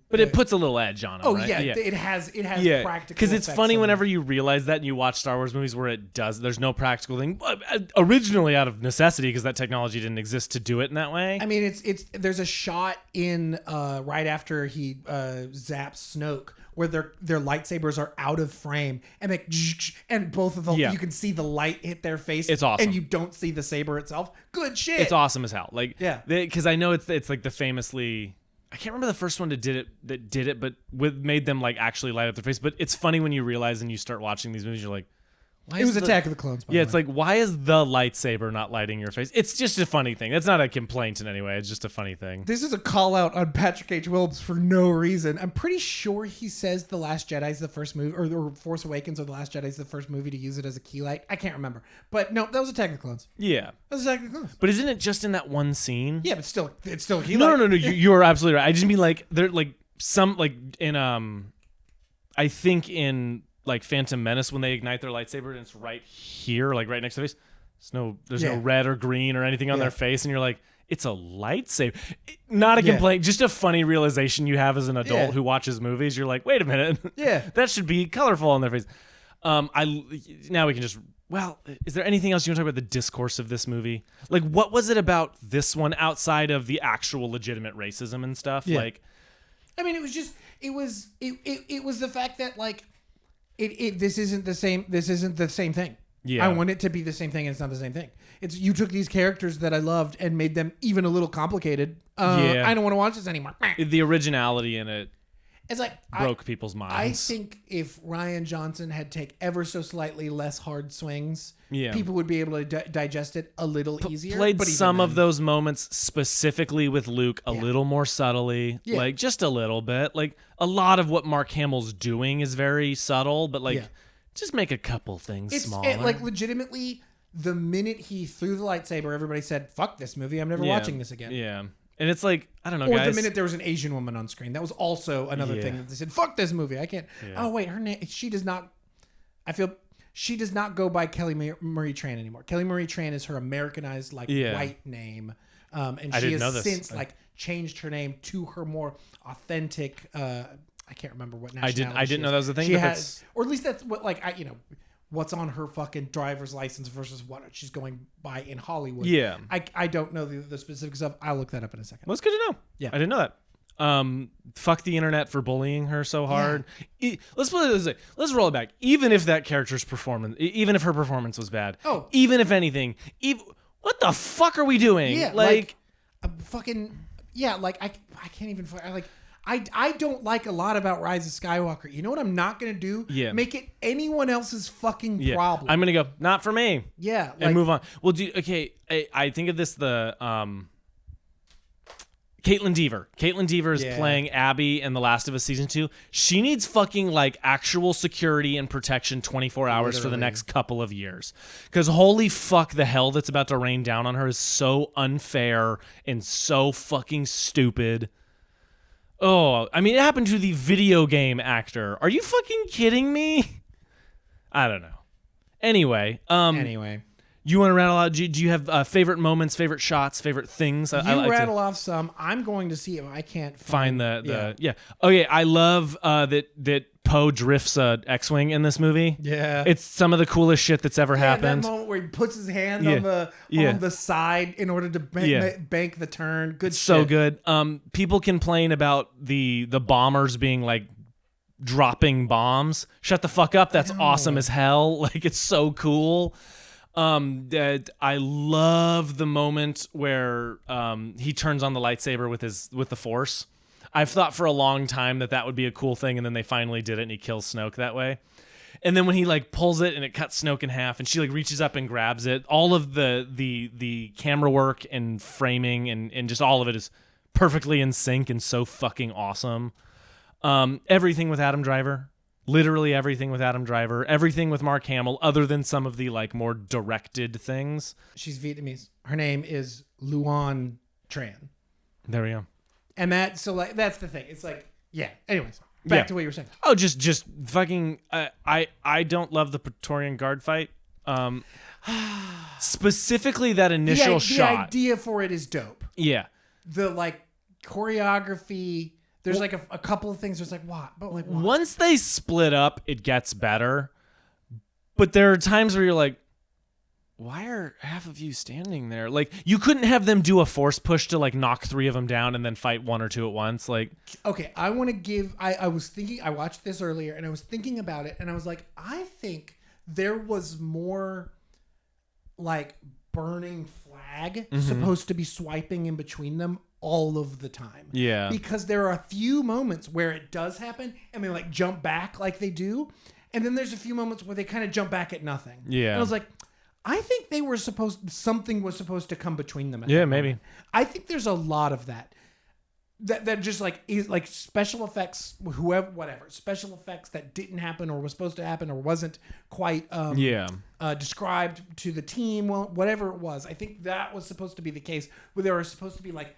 but it puts a little edge on it. Right? It has practical because it's effects funny on whenever you realize that and you watch Star Wars movies where it does there's no practical thing originally out of necessity because that technology didn't exist to do it in that way. I mean it's there's a shot in right after he zaps Snoke where their lightsabers are out of frame and both of them you can see the light hit their face. It's awesome. And you don't see the saber itself. Good shit. It's awesome as hell. Like because I know it's like the famously I can't remember the first one that did it, but made them like actually light up their face. But it's funny when you realize and you start watching these movies, you're like, why it was Attack of the Clones. It's like, why is the lightsaber not lighting your face? It's just a funny thing. That's not a complaint in any way. It's just a funny thing. This is a call out on Patrick H. Willems for no reason. I'm pretty sure he says The Last Jedi is the first movie, or Force Awakens or The Last Jedi is the first movie to use it as a key light. I can't remember. But no, that was Attack of the Clones. Yeah. That was Attack of the Clones. But isn't it just in that one scene? Yeah, but still, it's still a key light. No. You are absolutely right. I just mean like, they're like some, like in, I think in, like Phantom Menace when they ignite their lightsaber and it's right here, like right next to the face. There's no red or green or anything on their face, and you're like, it's a lightsaber. Not a complaint, just a funny realization you have as an adult who watches movies. You're like, wait a minute, that should be colorful on their face. Now we can just. Well, is there anything else you want to talk about the discourse of this movie? Like, what was it about this one outside of the actual legitimate racism and stuff? Yeah. Like, I mean, it was just it was the fact that like. This isn't the same thing. Yeah. I want it to be the same thing, and it's not the same thing. It's you took these characters that I loved and made them even a little complicated. I don't want to watch this anymore. The originality in it it's like broke people's minds. I think if Rian Johnson had take ever so slightly less hard swings, people would be able to digest it a little easier. Played some of those moments specifically with Luke a little more subtly, like just a little bit. Like a lot of what Mark Hamill's doing is very subtle, but like just make a couple things smaller. Like legitimately, the minute he threw the lightsaber, everybody said, "Fuck this movie! I'm never watching this again." Yeah. And it's like, I don't know, or guys. the minute there was an Asian woman on screen. That was also another thing that they said, fuck this movie. I can't. Yeah. Oh, wait, her name, she does not go by Kelly Marie Tran anymore. Kelly Marie Tran is her Americanized, white name. And she has since, changed her name to her more authentic, I can't remember what nationality I didn't know that was a thing. She has, or at least that's what, what's on her fucking driver's license versus what she's going by in Hollywood. Yeah. I don't know the specifics of. I'll look that up in a second. Well, it's good to know. Yeah. I didn't know that. Fuck the internet for bullying her so hard. Yeah. Let's put it this way. Let's roll it back. Even if that character's performance, even if her performance was bad. Oh. Even if anything. What the fuck are we doing? Yeah. I can't even. I don't like a lot about Rise of Skywalker. You know what I'm not going to do? Yeah. Make it anyone else's fucking problem. I'm going to go, not for me. Yeah. And move on. Well, I think of this, Caitlin Dever. Caitlin Dever is playing Abby in The Last of Us Season 2. She needs fucking, actual security and protection 24 hours for the next couple of years. Because holy fuck, the hell that's about to rain down on her is so unfair and so fucking stupid. Oh, I mean, it happened to the video game actor. Are you fucking kidding me? I don't know. Anyway. You want to rattle out? Do you have favorite moments, favorite shots, favorite things? You I like rattle off some. I'm going to see if I can't find the yeah. Oh yeah, I love that Poe drifts a X-wing in this movie. Yeah, it's some of the coolest shit that's ever happened. That moment where he puts his hand on the side in order to bank the turn. Good shit. So good. People complain about the bombers being like dropping bombs. Shut the fuck up. That's awesome as hell. Like, it's so cool. I love the moment where he turns on the lightsaber with the Force. I've thought for a long time that would be a cool thing, and then they finally did it, and he kills Snoke that way. And then when he like pulls it and it cuts Snoke in half, and she like reaches up and grabs it, all of the camera work and framing and just all of it is perfectly in sync and so fucking awesome. Everything with Adam Driver. Literally everything with Adam Driver, everything with Mark Hamill, other than some of the like more directed things. She's Vietnamese. Her name is Luan Tran. There we go. And that's the thing. It's like, yeah. Anyways, back to what you were saying. Oh, just fucking. I don't love the Praetorian Guard fight. Specifically that initial shot. The idea for it is dope. Yeah. The like choreography. There's like a couple of things. There's like, what? But like, what? Once they split up, it gets better. But there are times where you're like, why are half of you standing there? Like, you couldn't have them do a force push to like knock 3 of them down and then fight 1 or 2 at once. Like, okay, I want to give. I was thinking. I watched this earlier, and I was thinking about it, and I was like, I think there was more like burning flag supposed to be swiping in between them all of the time. Yeah. Because there are a few moments where it does happen and they like jump back like they do. And then there's a few moments where they kind of jump back at nothing. Yeah. And I was like, I think something was supposed to come between them. Yeah, maybe. I think there's a lot of that. That just like is like special effects, whatever special effects that didn't happen or was supposed to happen or wasn't quite described to the team. Well, whatever it was, I think that was supposed to be the case where there were supposed to be like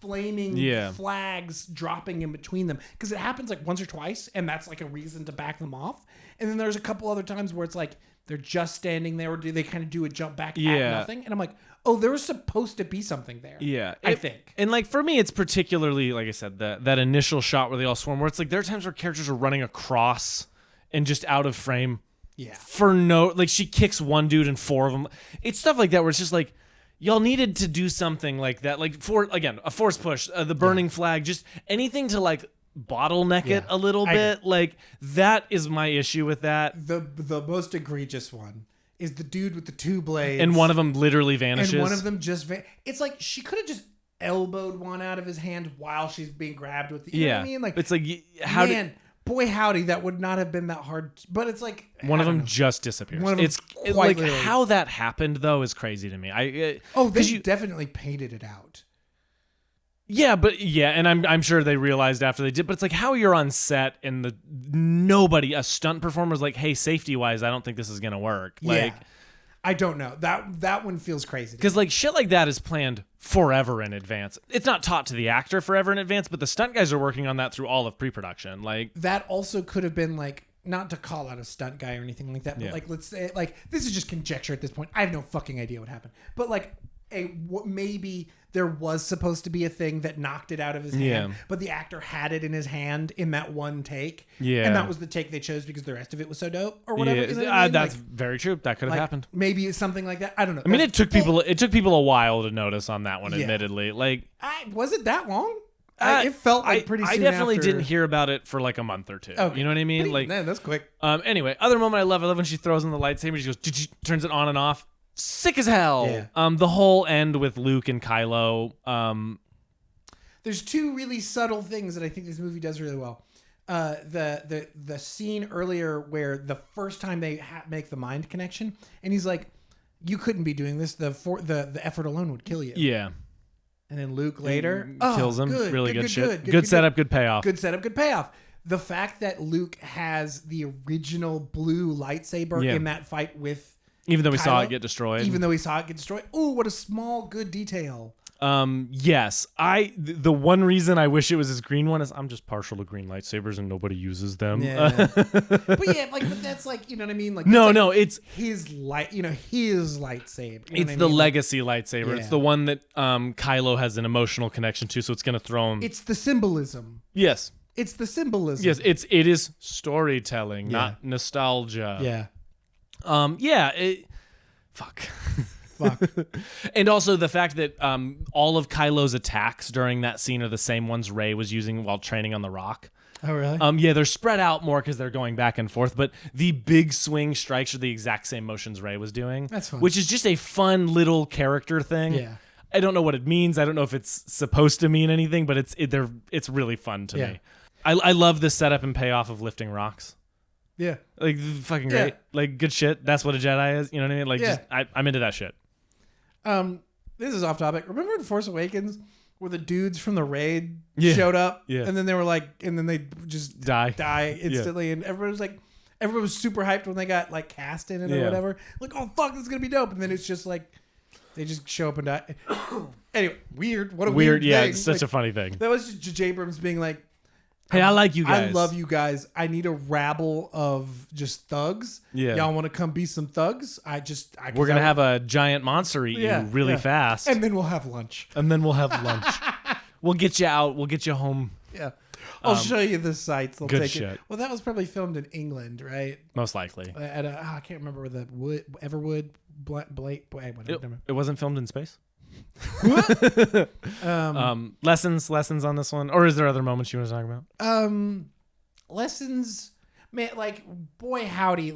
flaming flags dropping in between them, because it happens like once or twice, and that's like a reason to back them off. And then there's a couple other times where it's like they're just standing there, or do they kind of do a jump back at nothing? And I'm like, oh, there was supposed to be something there. Yeah, I think. And like for me, it's particularly, like I said, that initial shot where they all swarm, where it's like there are times where characters are running across and just out of frame. Yeah. For no, like she kicks one dude and 4 of them. It's stuff like that where it's just like, y'all needed to do something like that, like a force push, the burning flag, just anything to like bottleneck it a little bit. Like, that is my issue with that. The most egregious one is the dude with the 2 blades, and one of them literally vanishes. And one of them just it's like she could have just elbowed one out of his hand while she's being grabbed with the. You know what I mean? Like, it's like boy howdy, that would not have been that hard. But it's like one of them just disappears. One of them it's like literally. How that happened though is crazy to me. They definitely painted it out. Yeah, and I'm sure they realized after they did, but it's like how you're on set and a stunt performer's like, hey, safety wise, I don't think this is gonna work. Like, I don't know. That one feels crazy. Because like shit like that is planned forever in advance. It's not taught to the actor forever in advance, but the stunt guys are working on that through all of pre-production. Like, that also could have been like, not to call out a stunt guy or anything like that, but like, let's say, like, this is just conjecture at this point. I have no fucking idea what happened. But like, maybe there was supposed to be a thing that knocked it out of his hand, but the actor had it in his hand in that one take. Yeah. And that was the take they chose because the rest of it was so dope or whatever. Yeah. You know what I mean? That's very true. That could have happened. Maybe it's something like that. I don't know. I mean, it took people a while to notice on that one, admittedly. Like, was it that long? It felt like pretty soon. I definitely didn't hear about it for like a month or 2. Okay. You know what I mean? Man, that's quick. Anyway, other moment I love when she throws in the lightsaber, she goes, turns it on and off. Sick as hell. Yeah. The whole end with Luke and Kylo. There's 2 really subtle things that I think this movie does really well. The scene earlier where the first time they make the mind connection, and he's like, "You couldn't be doing this. The effort alone would kill you." Yeah. And then Luke later kills him. Really good shit. Good setup, good payoff. Good setup, good payoff. The fact that Luke has the original blue lightsaber in that fight with. Even though we Kylo, saw it get destroyed. Ooh, what a small, good detail. Yes. The one reason I wish it was his green one is I'm just partial to green lightsabers and nobody uses them. Yeah. but that's like, you know what I mean? Like No, it's his light, his lightsaber. It's the legacy lightsaber. Yeah. It's the one that Kylo has an emotional connection to, so it's gonna throw him. It's the symbolism. Yes. It's the symbolism. Yes, it is storytelling, Yeah. not nostalgia. Yeah. Fuck. Fuck. And also the fact that all of Kylo's attacks during that scene are the same ones Rey was using while training on the Rock. Oh, really? Yeah, they're spread out more because they're going back and forth, but the big swing strikes are the exact same motions Rey was doing. That's fun. Which is just a fun little character thing. Yeah. I don't know what it means. I don't know if it's supposed to mean anything, but it's really fun to me. I love the setup and payoff of lifting rocks. Yeah. Like, fucking great. Yeah. Like, good shit. That's what a Jedi is. You know what I mean? Like, Yeah. I'm into that shit. This is off topic. Remember in Force Awakens where the dudes from the raid Yeah. showed up? Yeah. And then they were like, and then they just die instantly. And everybody was super hyped when they got like cast in it or whatever. Like, oh fuck, this is gonna be dope. And then it's just like they just show up and die. Anyway, weird. What a weird Yeah, thing. it's such a funny thing. That was just J.J. Abrams being like, Hey, I like you guys. I love you guys. I need a rabble of just thugs. Yeah. Y'all want to come be some thugs? We're going to have a giant monster eat you really fast. And then we'll have lunch. Lunch. We'll get you out. We'll get you home. Yeah. I'll show you the sites. They'll good take shit. it. Well, that was probably filmed in England, right? Most likely. At I can't remember where the Everwood, whatever. It wasn't filmed in space? Lessons on this one, or is there other moments you want to talk about? Lessons, man. Like, boy, howdy,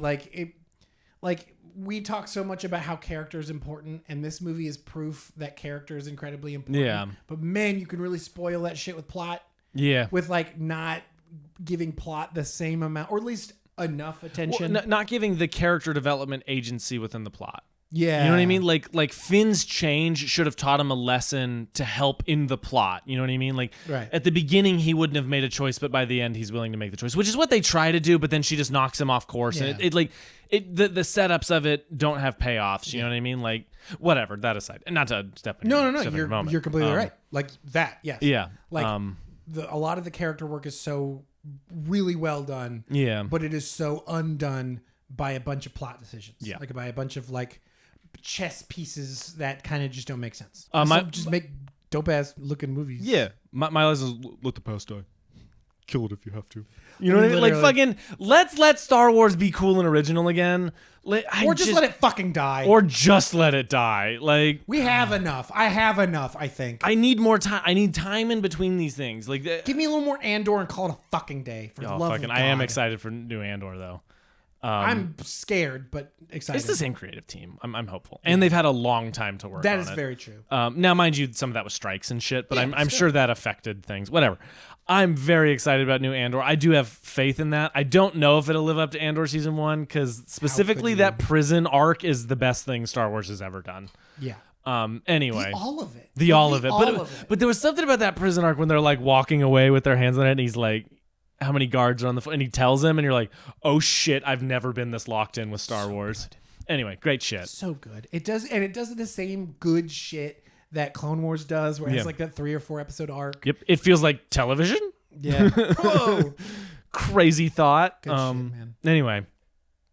we talk so much about how character is important, and this movie is proof that character is incredibly important. Yeah. But man, you can really spoil that shit with plot. Yeah. With like not giving plot the same amount, or at least enough attention. Well, not giving the character development agency within the plot. Yeah. You know what I mean? Like Finn's change should have taught him a lesson to help in the plot. You know what I mean? Like, right. At the beginning, he wouldn't have made a choice, but by the end, he's willing to make the choice, which is what they try to do. But then she just knocks him off course, and the setups of it don't have payoffs. You know what I mean? Like, whatever. That aside, and not to step in. No. You're completely right. Like that. Yes. Yeah. Like a lot of the character work is so really well done. Yeah. But it is so undone by a bunch of plot decisions. Yeah. Like by a bunch of like chess pieces that kind of just don't make sense. Just make dope ass looking movies. Yeah, my lesson is let the past die. Kill it if you have to. You know what I mean? Like fucking let's let Star Wars be cool and original again. Or just let it fucking die. Or just let it die. Like we have enough. I have enough. I think. I need more time. I need time in between these things. Like give me a little more Andor and call it a fucking day. For the love of God. I am excited for new Andor though. I'm scared, but excited. It's the same creative team. I'm hopeful, and they've had a long time to work. That on is it. very true. Now, mind you, some of that was strikes and shit, but I'm sure that affected things. Whatever. I'm very excited about new Andor. I do have faith in that. I don't know if it'll live up to Andor season 1 because specifically that prison arc is the best thing Star Wars has ever done. Yeah. Anyway, all of it. But there was something about that prison arc when they're like walking away with their hands on it, and he's like, how many guards are on the and he tells him, and you're like, oh shit, I've never been this locked in with Star Wars. Good. Anyway, great shit. So good. It does the same good shit that Clone Wars does, where it has like that 3 or 4 episode arc. Yep. It feels like television. Yeah. Whoa. Crazy thought. Good shit, man. Anyway,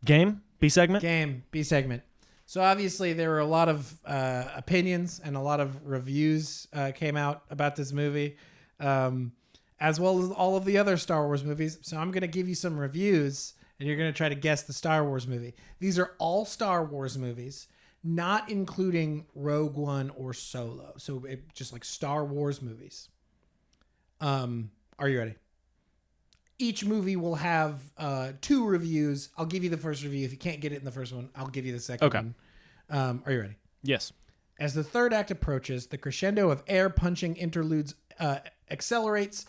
B segment. B segment. So obviously there were a lot of opinions and a lot of reviews came out about this movie. As well as all of the other Star Wars movies. So I'm going to give you some reviews, and you're going to try to guess the Star Wars movie. These are all Star Wars movies, not including Rogue One or Solo. So just like Star Wars movies. Are you ready? Each movie will have 2 reviews. I'll give you the first review. If you can't get it in the first one, I'll give you the second one. Are you ready? Yes. As the third act approaches, the crescendo of air-punching interludes accelerates,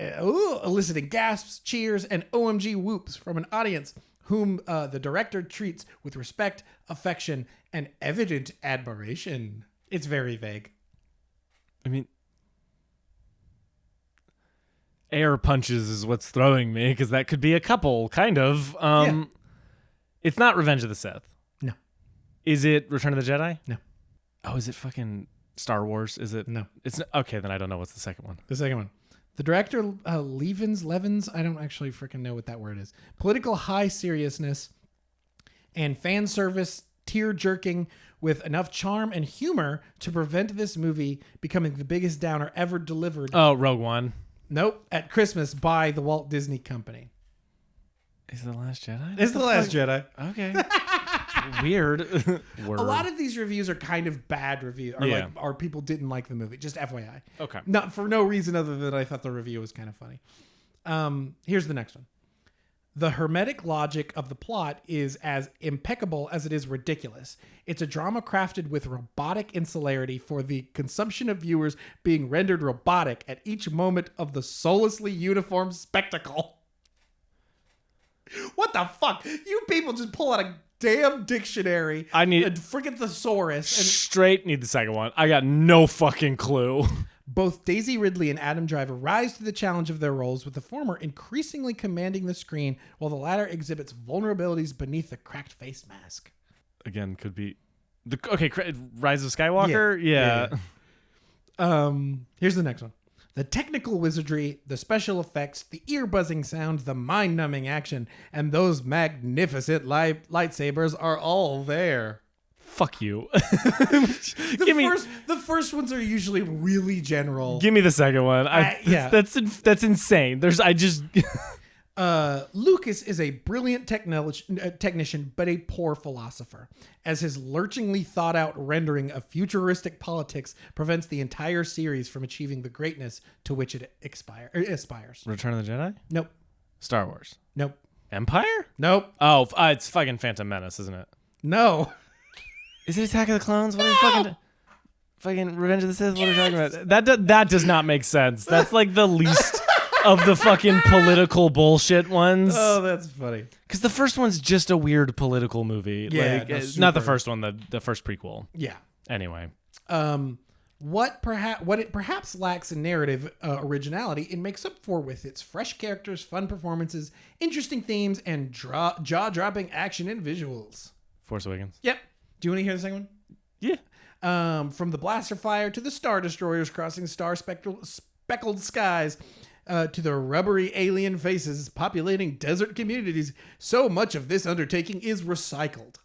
eliciting gasps, cheers, and OMG whoops from an audience whom the director treats with respect, affection, and evident admiration. It's very vague. I mean, air punches is what's throwing me, because that could be a couple, kind of. It's not Revenge of the Sith. No. Is it Return of the Jedi? No. Oh, is it fucking Star Wars? Is it? No. It's okay. Then I don't know what's the second one. The second one. The director, Levins, I don't actually freaking know what that word is. Political high seriousness and fan service tear-jerking with enough charm and humor to prevent this movie becoming the biggest downer ever delivered. Oh, Rogue One. Nope. At Christmas by the Walt Disney Company. Is it The Last Jedi? It's The Last Jedi. Okay. Weird. A lot of these reviews are kind of bad reviews, or people didn't like the movie. Just FYI. Okay. Not for no reason other than I thought the review was kind of funny. Here's the next one. The hermetic logic of the plot is as impeccable as it is ridiculous. It's a drama crafted with robotic insularity for the consumption of viewers being rendered robotic at each moment of the soullessly uniform spectacle. What the fuck? You people just pull out a damn dictionary. I need a freaking thesaurus. And straight need the second one. I got no fucking clue. both Daisy Ridley and Adam Driver rise to the challenge of their roles, with the former increasingly commanding the screen while the latter exhibits vulnerabilities beneath the cracked face mask. Again, could be Rise of Skywalker. Yeah. Here's the next one. The technical wizardry, the special effects, the ear-buzzing sound, the mind-numbing action, and those magnificent lightsabers are all there. Fuck you. The first ones are usually really general. Give me the second one. Yeah. That's insane. Lucas is a brilliant technician, but a poor philosopher, as his lurchingly thought-out rendering of futuristic politics prevents the entire series from achieving the greatness to which it aspires. Return of the Jedi? Nope. Star Wars? Nope. Empire? Nope. Oh, it's fucking Phantom Menace, isn't it? No. Is it Attack of the Clones? What are you fucking Revenge of the Sith? What are you talking about? That does not make sense. That's like the least of the fucking political bullshit ones. Oh, that's funny. Because the first one's just a weird political movie. Yeah, not the first one, the first prequel. Yeah. Anyway. What it perhaps lacks in narrative originality, it makes up for with its fresh characters, fun performances, interesting themes, and jaw-dropping action and visuals. Force Awakens. Yep. Do you want to hear the second one? Yeah. From the blaster fire to the Star Destroyers crossing speckled skies, to the rubbery alien faces populating desert communities, so much of this undertaking is recycled.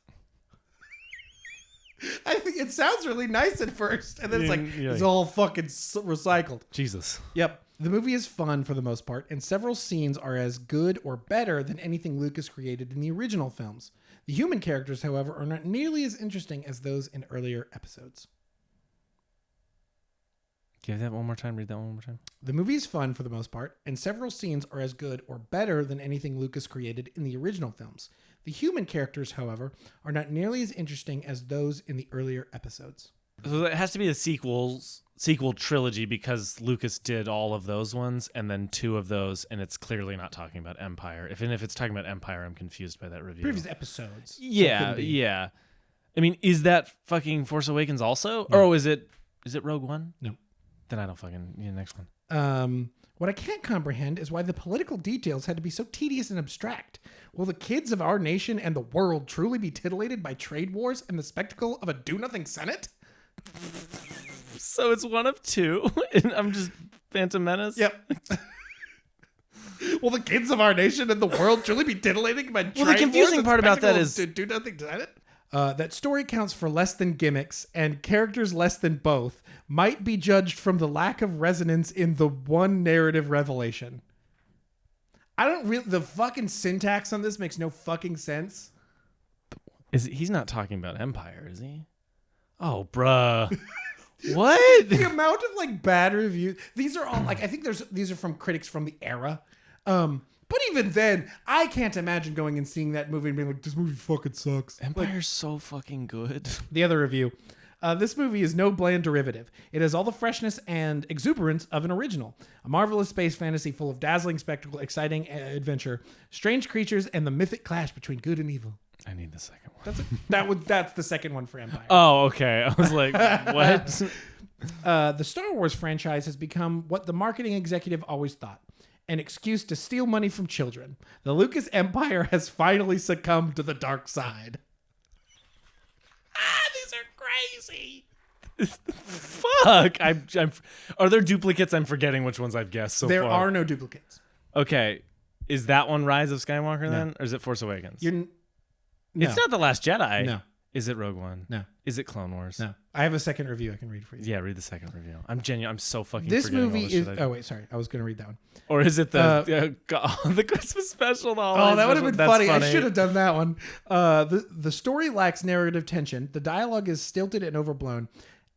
I think it sounds really nice at first, and then it's all fucking recycled. Jesus. Yep. The movie is fun for the most part, and several scenes are as good or better than anything Lucas created in the original films. The human characters, however, are not nearly as interesting as those in earlier episodes. Give that one more time. Read that one more time. The movie is fun for the most part, and several scenes are as good or better than anything Lucas created in the original films. The human characters, however, are not nearly as interesting as those in the earlier episodes. So it has to be a sequel trilogy, because Lucas did all of those ones and then two of those, and it's clearly not talking about Empire. If it's talking about Empire, I'm confused by that review. Previous episodes. Yeah, yeah. I mean, is that fucking Force Awakens also? No. Or is it Rogue One? No. Then I don't fucking... next one. What I can't comprehend is why the political details had to be so tedious and abstract. Will the kids of our nation and the world truly be titillated by trade wars and the spectacle of a do-nothing Senate? So it's one of two, and I'm just Phantom Menace? Yep. Will the kids of our nation and the world truly be titillated by trade wars? Well, the confusing part about that is... do-nothing Senate? That story counts for less than gimmicks and characters less than both might be judged from the lack of resonance in the one narrative revelation. The fucking syntax on this makes no fucking sense. He's not talking about Empire, is he? Oh, bruh. What? The amount of bad reviews. These are all I think these are from critics from the era. But even then, I can't imagine going and seeing that movie and being like, this movie fucking sucks. Empire's so fucking good. The other review. This movie is no bland derivative. It has all the freshness and exuberance of an original. A marvelous space fantasy full of dazzling spectacle, exciting adventure, strange creatures, and the mythic clash between good and evil. I need the second one. That's the second one for Empire. Oh, okay. I was like, what? The Star Wars franchise has become what the marketing executive always thought: an excuse to steal money from children. The Lucas Empire has finally succumbed to the dark side. These are crazy. Fuck. Are there duplicates? I'm forgetting which ones I've guessed so There far. are no duplicates. Okay. Is that one Rise of Skywalker then? Or is it Force Awakens? No. It's not The Last Jedi. No. Is it Rogue One? No. Is it Clone Wars? No. I have a second review I can read for you. Yeah, read the second review. I'm genuine. I'm so fucking This forgetting all movie this is... shit Oh, wait. Sorry. I was going to read that one. Or is it the Christmas special? Oh, that would have been funny. I should have done that one. The story lacks narrative tension. The dialogue is stilted and overblown.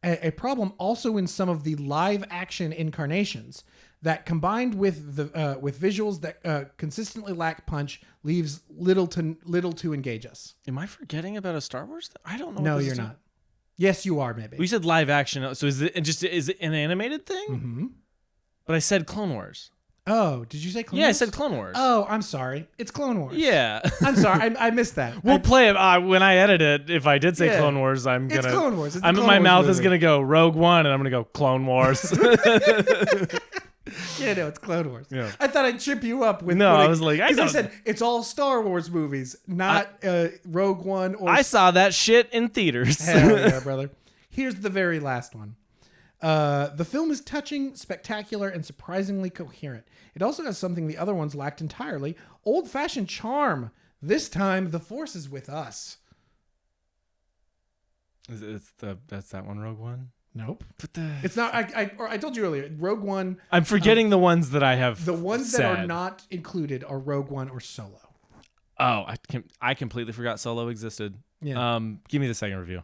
A problem also in some of the live action incarnations that, combined with the with visuals that consistently lack punch, leaves little to engage us. Am I forgetting about a Star Wars? I don't know. No, you're not. Yes, you are. Maybe we said live action. So is it an animated thing? Mm-hmm. But I said Clone Wars. Oh, did you say Clone Wars? Yeah, I said Clone Wars. Oh, I'm sorry. It's Clone Wars. Yeah. I'm sorry. I missed that. We'll play it when I edit it. If I did say Yeah. Clone Wars, I'm gonna. It's Clone Wars. It's the My Clone Wars mouth is movie. gonna go Rogue One, and I'm gonna go Clone Wars. Yeah, no, it's Clone Wars. Yeah. I thought I'd trip you up with. No, I was like, I because I don't- said it's all Star Wars movies, not Rogue One or. I saw that shit in theaters. Hell yeah, brother. Here's the very last one. The film is touching, spectacular, and surprisingly coherent. It also has something the other ones lacked entirely: old-fashioned charm. This time, the Force is with us. That's that one, Rogue One. Nope. But the It's not. I told you earlier. Rogue One. I'm forgetting the ones that I have. The ones that said. are not included are Rogue One or Solo. Oh, I completely forgot Solo existed. Yeah. Give me the second review.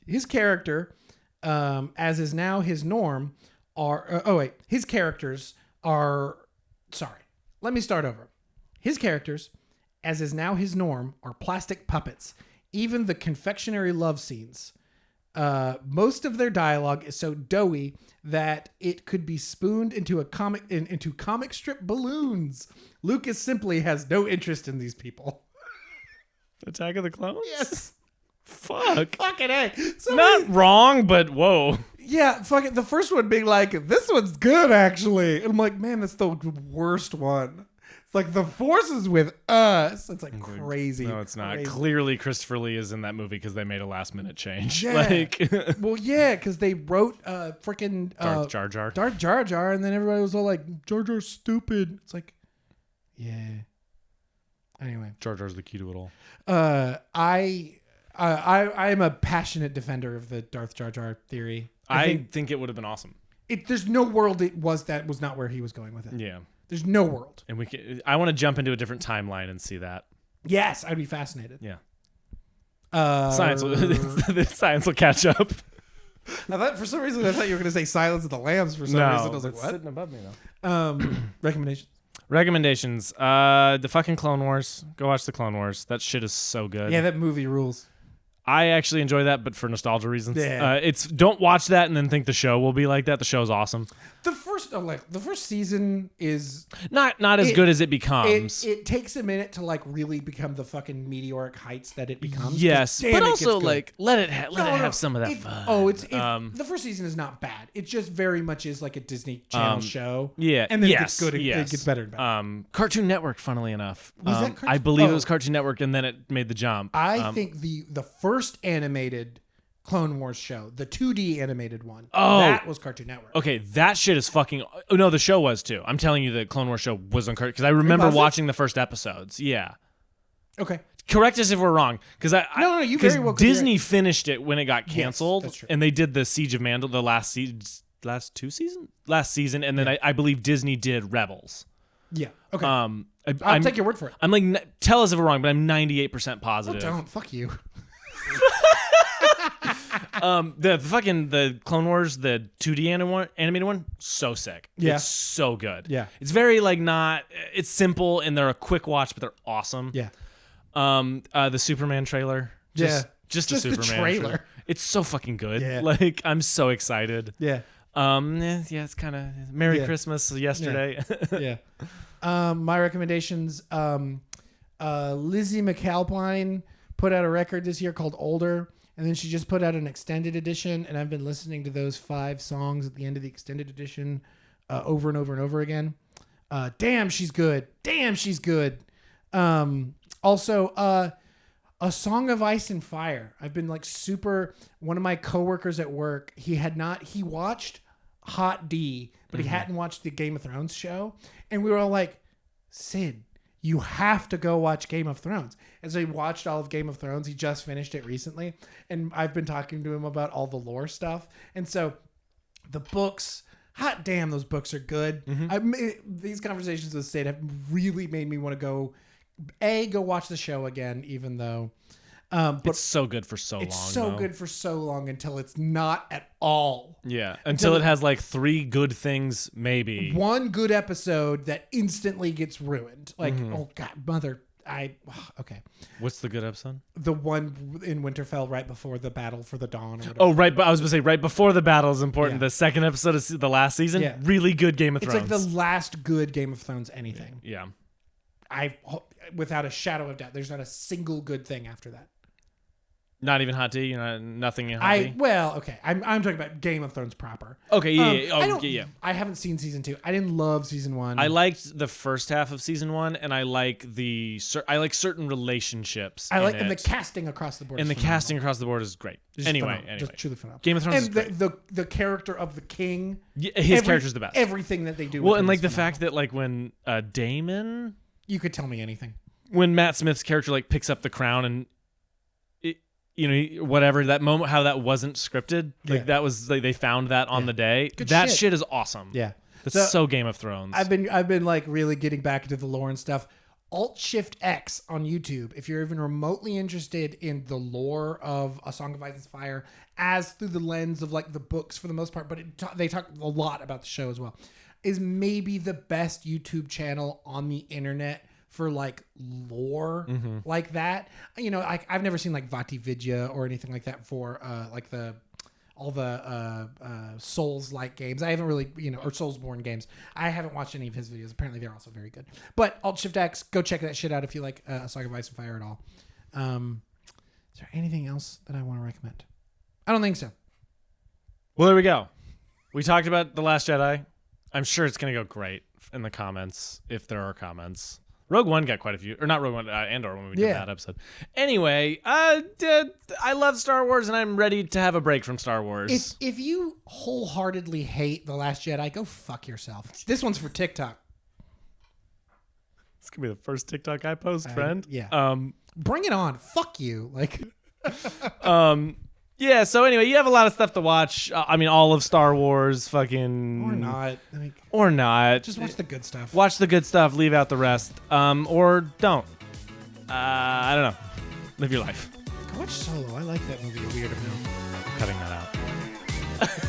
His character, as is now his norm, his characters are. Sorry, let me start over. His characters, as is now his norm, are plastic puppets. Even the confectionery love scenes. Most of their dialogue is so doughy that it could be spooned into comic strip balloons. Lucas simply has no interest in these people. Attack of the Clones? Yes. Fuck. Fucking A. Not wrong, but whoa. Yeah, fucking the first one being like, this one's good actually. And I'm like, man, that's the worst one. It's like the Force is with us. It's like crazy. No, it's not. Crazy. Clearly, Christopher Lee is in that movie because they made a last minute change. Yeah. Like Well, yeah, because they wrote freaking Darth Jar Jar. Darth Jar Jar, and then everybody was all like, Jar Jar's stupid. It's like, yeah. Anyway, Jar Jar's the key to it all. I am a passionate defender of the Darth Jar Jar theory. I think it would have been awesome. There's no world that was not where he was going with it. Yeah. There's no world. And I want to jump into a different timeline and see that. Yes, I'd be fascinated. Yeah. Science will catch up. I thought for some reason I thought you were going to say Silence of the Lambs for some reason. I was like, it's what? sitting above me though. Recommendations. Recommendations. The fucking Clone Wars. Go watch the Clone Wars. That shit is so good. Yeah, that movie rules. I actually enjoy that, but for nostalgia reasons. Yeah. Don't watch that and then think the show will be like that. The show's awesome. The first season is Not as good as it becomes. It takes a minute to like really become the fucking meteoric heights that it becomes. Yes, Damn, but it also gets good. like let it No, have some of that fun. The first season is not bad. It just very much is like a Disney Channel show. Yeah, and then yes, it gets good. yes. It gets better and better. Cartoon Network, funnily enough. Was that I Cartoon- believe Oh. it was Cartoon Network, and then it made the jump. I think the first animated Clone Wars show, the 2D animated one, Oh. that was Cartoon Network. Okay, that shit is fucking. Oh no, the show was too. I'm telling you, the Clone Wars show was on Cartoon because I remember Was it? watching the first episodes. Yeah. Okay. Correct us if we're wrong, because No, you very well could be Disney finished it when it got canceled, that's true. and they did the Siege of Mandalore the last season, and then I believe Disney did Rebels. Yeah. Okay. I'll take your word for it. I'm like, tell us if we're wrong, but I'm 98% positive. Don't fuck you. The Clone Wars, the 2D animated one, so sick. Yeah. It's so good. Yeah. It's very it's simple and they're a quick watch, but they're awesome. Yeah. The Superman trailer. Just the Just the Superman trailer. It's so fucking good. Yeah. Like I'm so excited. Yeah. It's kind of Merry Yeah. Christmas yesterday. Yeah. My recommendations. Lizzie McAlpine put out a record this year called Older, and then she just put out an extended edition, and I've been listening to those 5 songs at the end of the extended edition over and over and over again. Damn, she's good. Also, A Song of Ice and Fire. I've been like super. One of my coworkers at work, he watched Hot D, but he hadn't watched the Game of Thrones show. And we were all like, Sid, you have to go watch Game of Thrones. And so he watched all of Game of Thrones. He just finished it recently. And I've been talking to him about all the lore stuff. And so the books, hot damn, those books are good. These conversations with Sid have really made me want to go watch the show again, even though but it's so good for so long. It's so good for so long until it's not at all. Yeah, until it has like 3 good things, maybe. One good episode that instantly gets ruined. Like, oh God, okay. What's the good episode? The one in Winterfell right before the battle for the Dawn. Or whatever. Oh, right. But I was going to say right before the battle is important. Yeah. The second episode of the last season, really good Game of Thrones. It's like the last good Game of Thrones anything. Yeah. Without a shadow of doubt, there's not a single good thing after that. Not even Hot D? Nothing in Hot D? Well, okay. I'm talking about Game of Thrones proper. Okay, yeah. I haven't seen season 2. I didn't love season 1. I liked the first half of season 1, and I like certain relationships. And the casting across the board. And the casting across the board is great. Anyway, just truly phenomenal. Game of Thrones and is great. the character of the king. His character's the best. Everything that they do. Well, and like the fact that like when Daemon, you could tell me anything. When Matt Smith's character like picks up the crown and whatever, that moment, how that wasn't scripted, like that was like they found that on the day. Good that shit is awesome. Yeah, that's so Game of Thrones. I've been like really getting back into the lore and stuff. Alt-Shift-X on YouTube if you're even remotely interested in the lore of A Song of Ice and Fire as through the lens of like the books for the most part, but they talk a lot about the show as well, is maybe the best YouTube channel on the internet for like lore like that. I've never seen like Vati Vidya or anything like that for like all the Souls-like games. I haven't really, or Soulsborne games. I haven't watched any of his videos. Apparently they're also very good. But Alt-Shift-X, go check that shit out if you like A Song of Ice and Fire at all. Is there anything else that I want to recommend? I don't think so. Well, there we go. We talked about The Last Jedi. I'm sure it's going to go great in the comments, if there are comments. Rogue One got quite a few, or not Rogue One, Andor when we did that episode. Anyway, I love Star Wars, and I'm ready to have a break from Star Wars. If you wholeheartedly hate The Last Jedi, go fuck yourself. This one's for TikTok. It's gonna be the first TikTok I post, friend. Yeah. Bring it on. Fuck you. Like. Yeah, so anyway, you have a lot of stuff to watch. All of Star Wars, fucking... Or not. Or not. Just watch the good stuff. Watch the good stuff, leave out the rest. Or don't. I don't know. Live your life. Go watch Solo. I like that movie a weird amount. I'm cutting that out.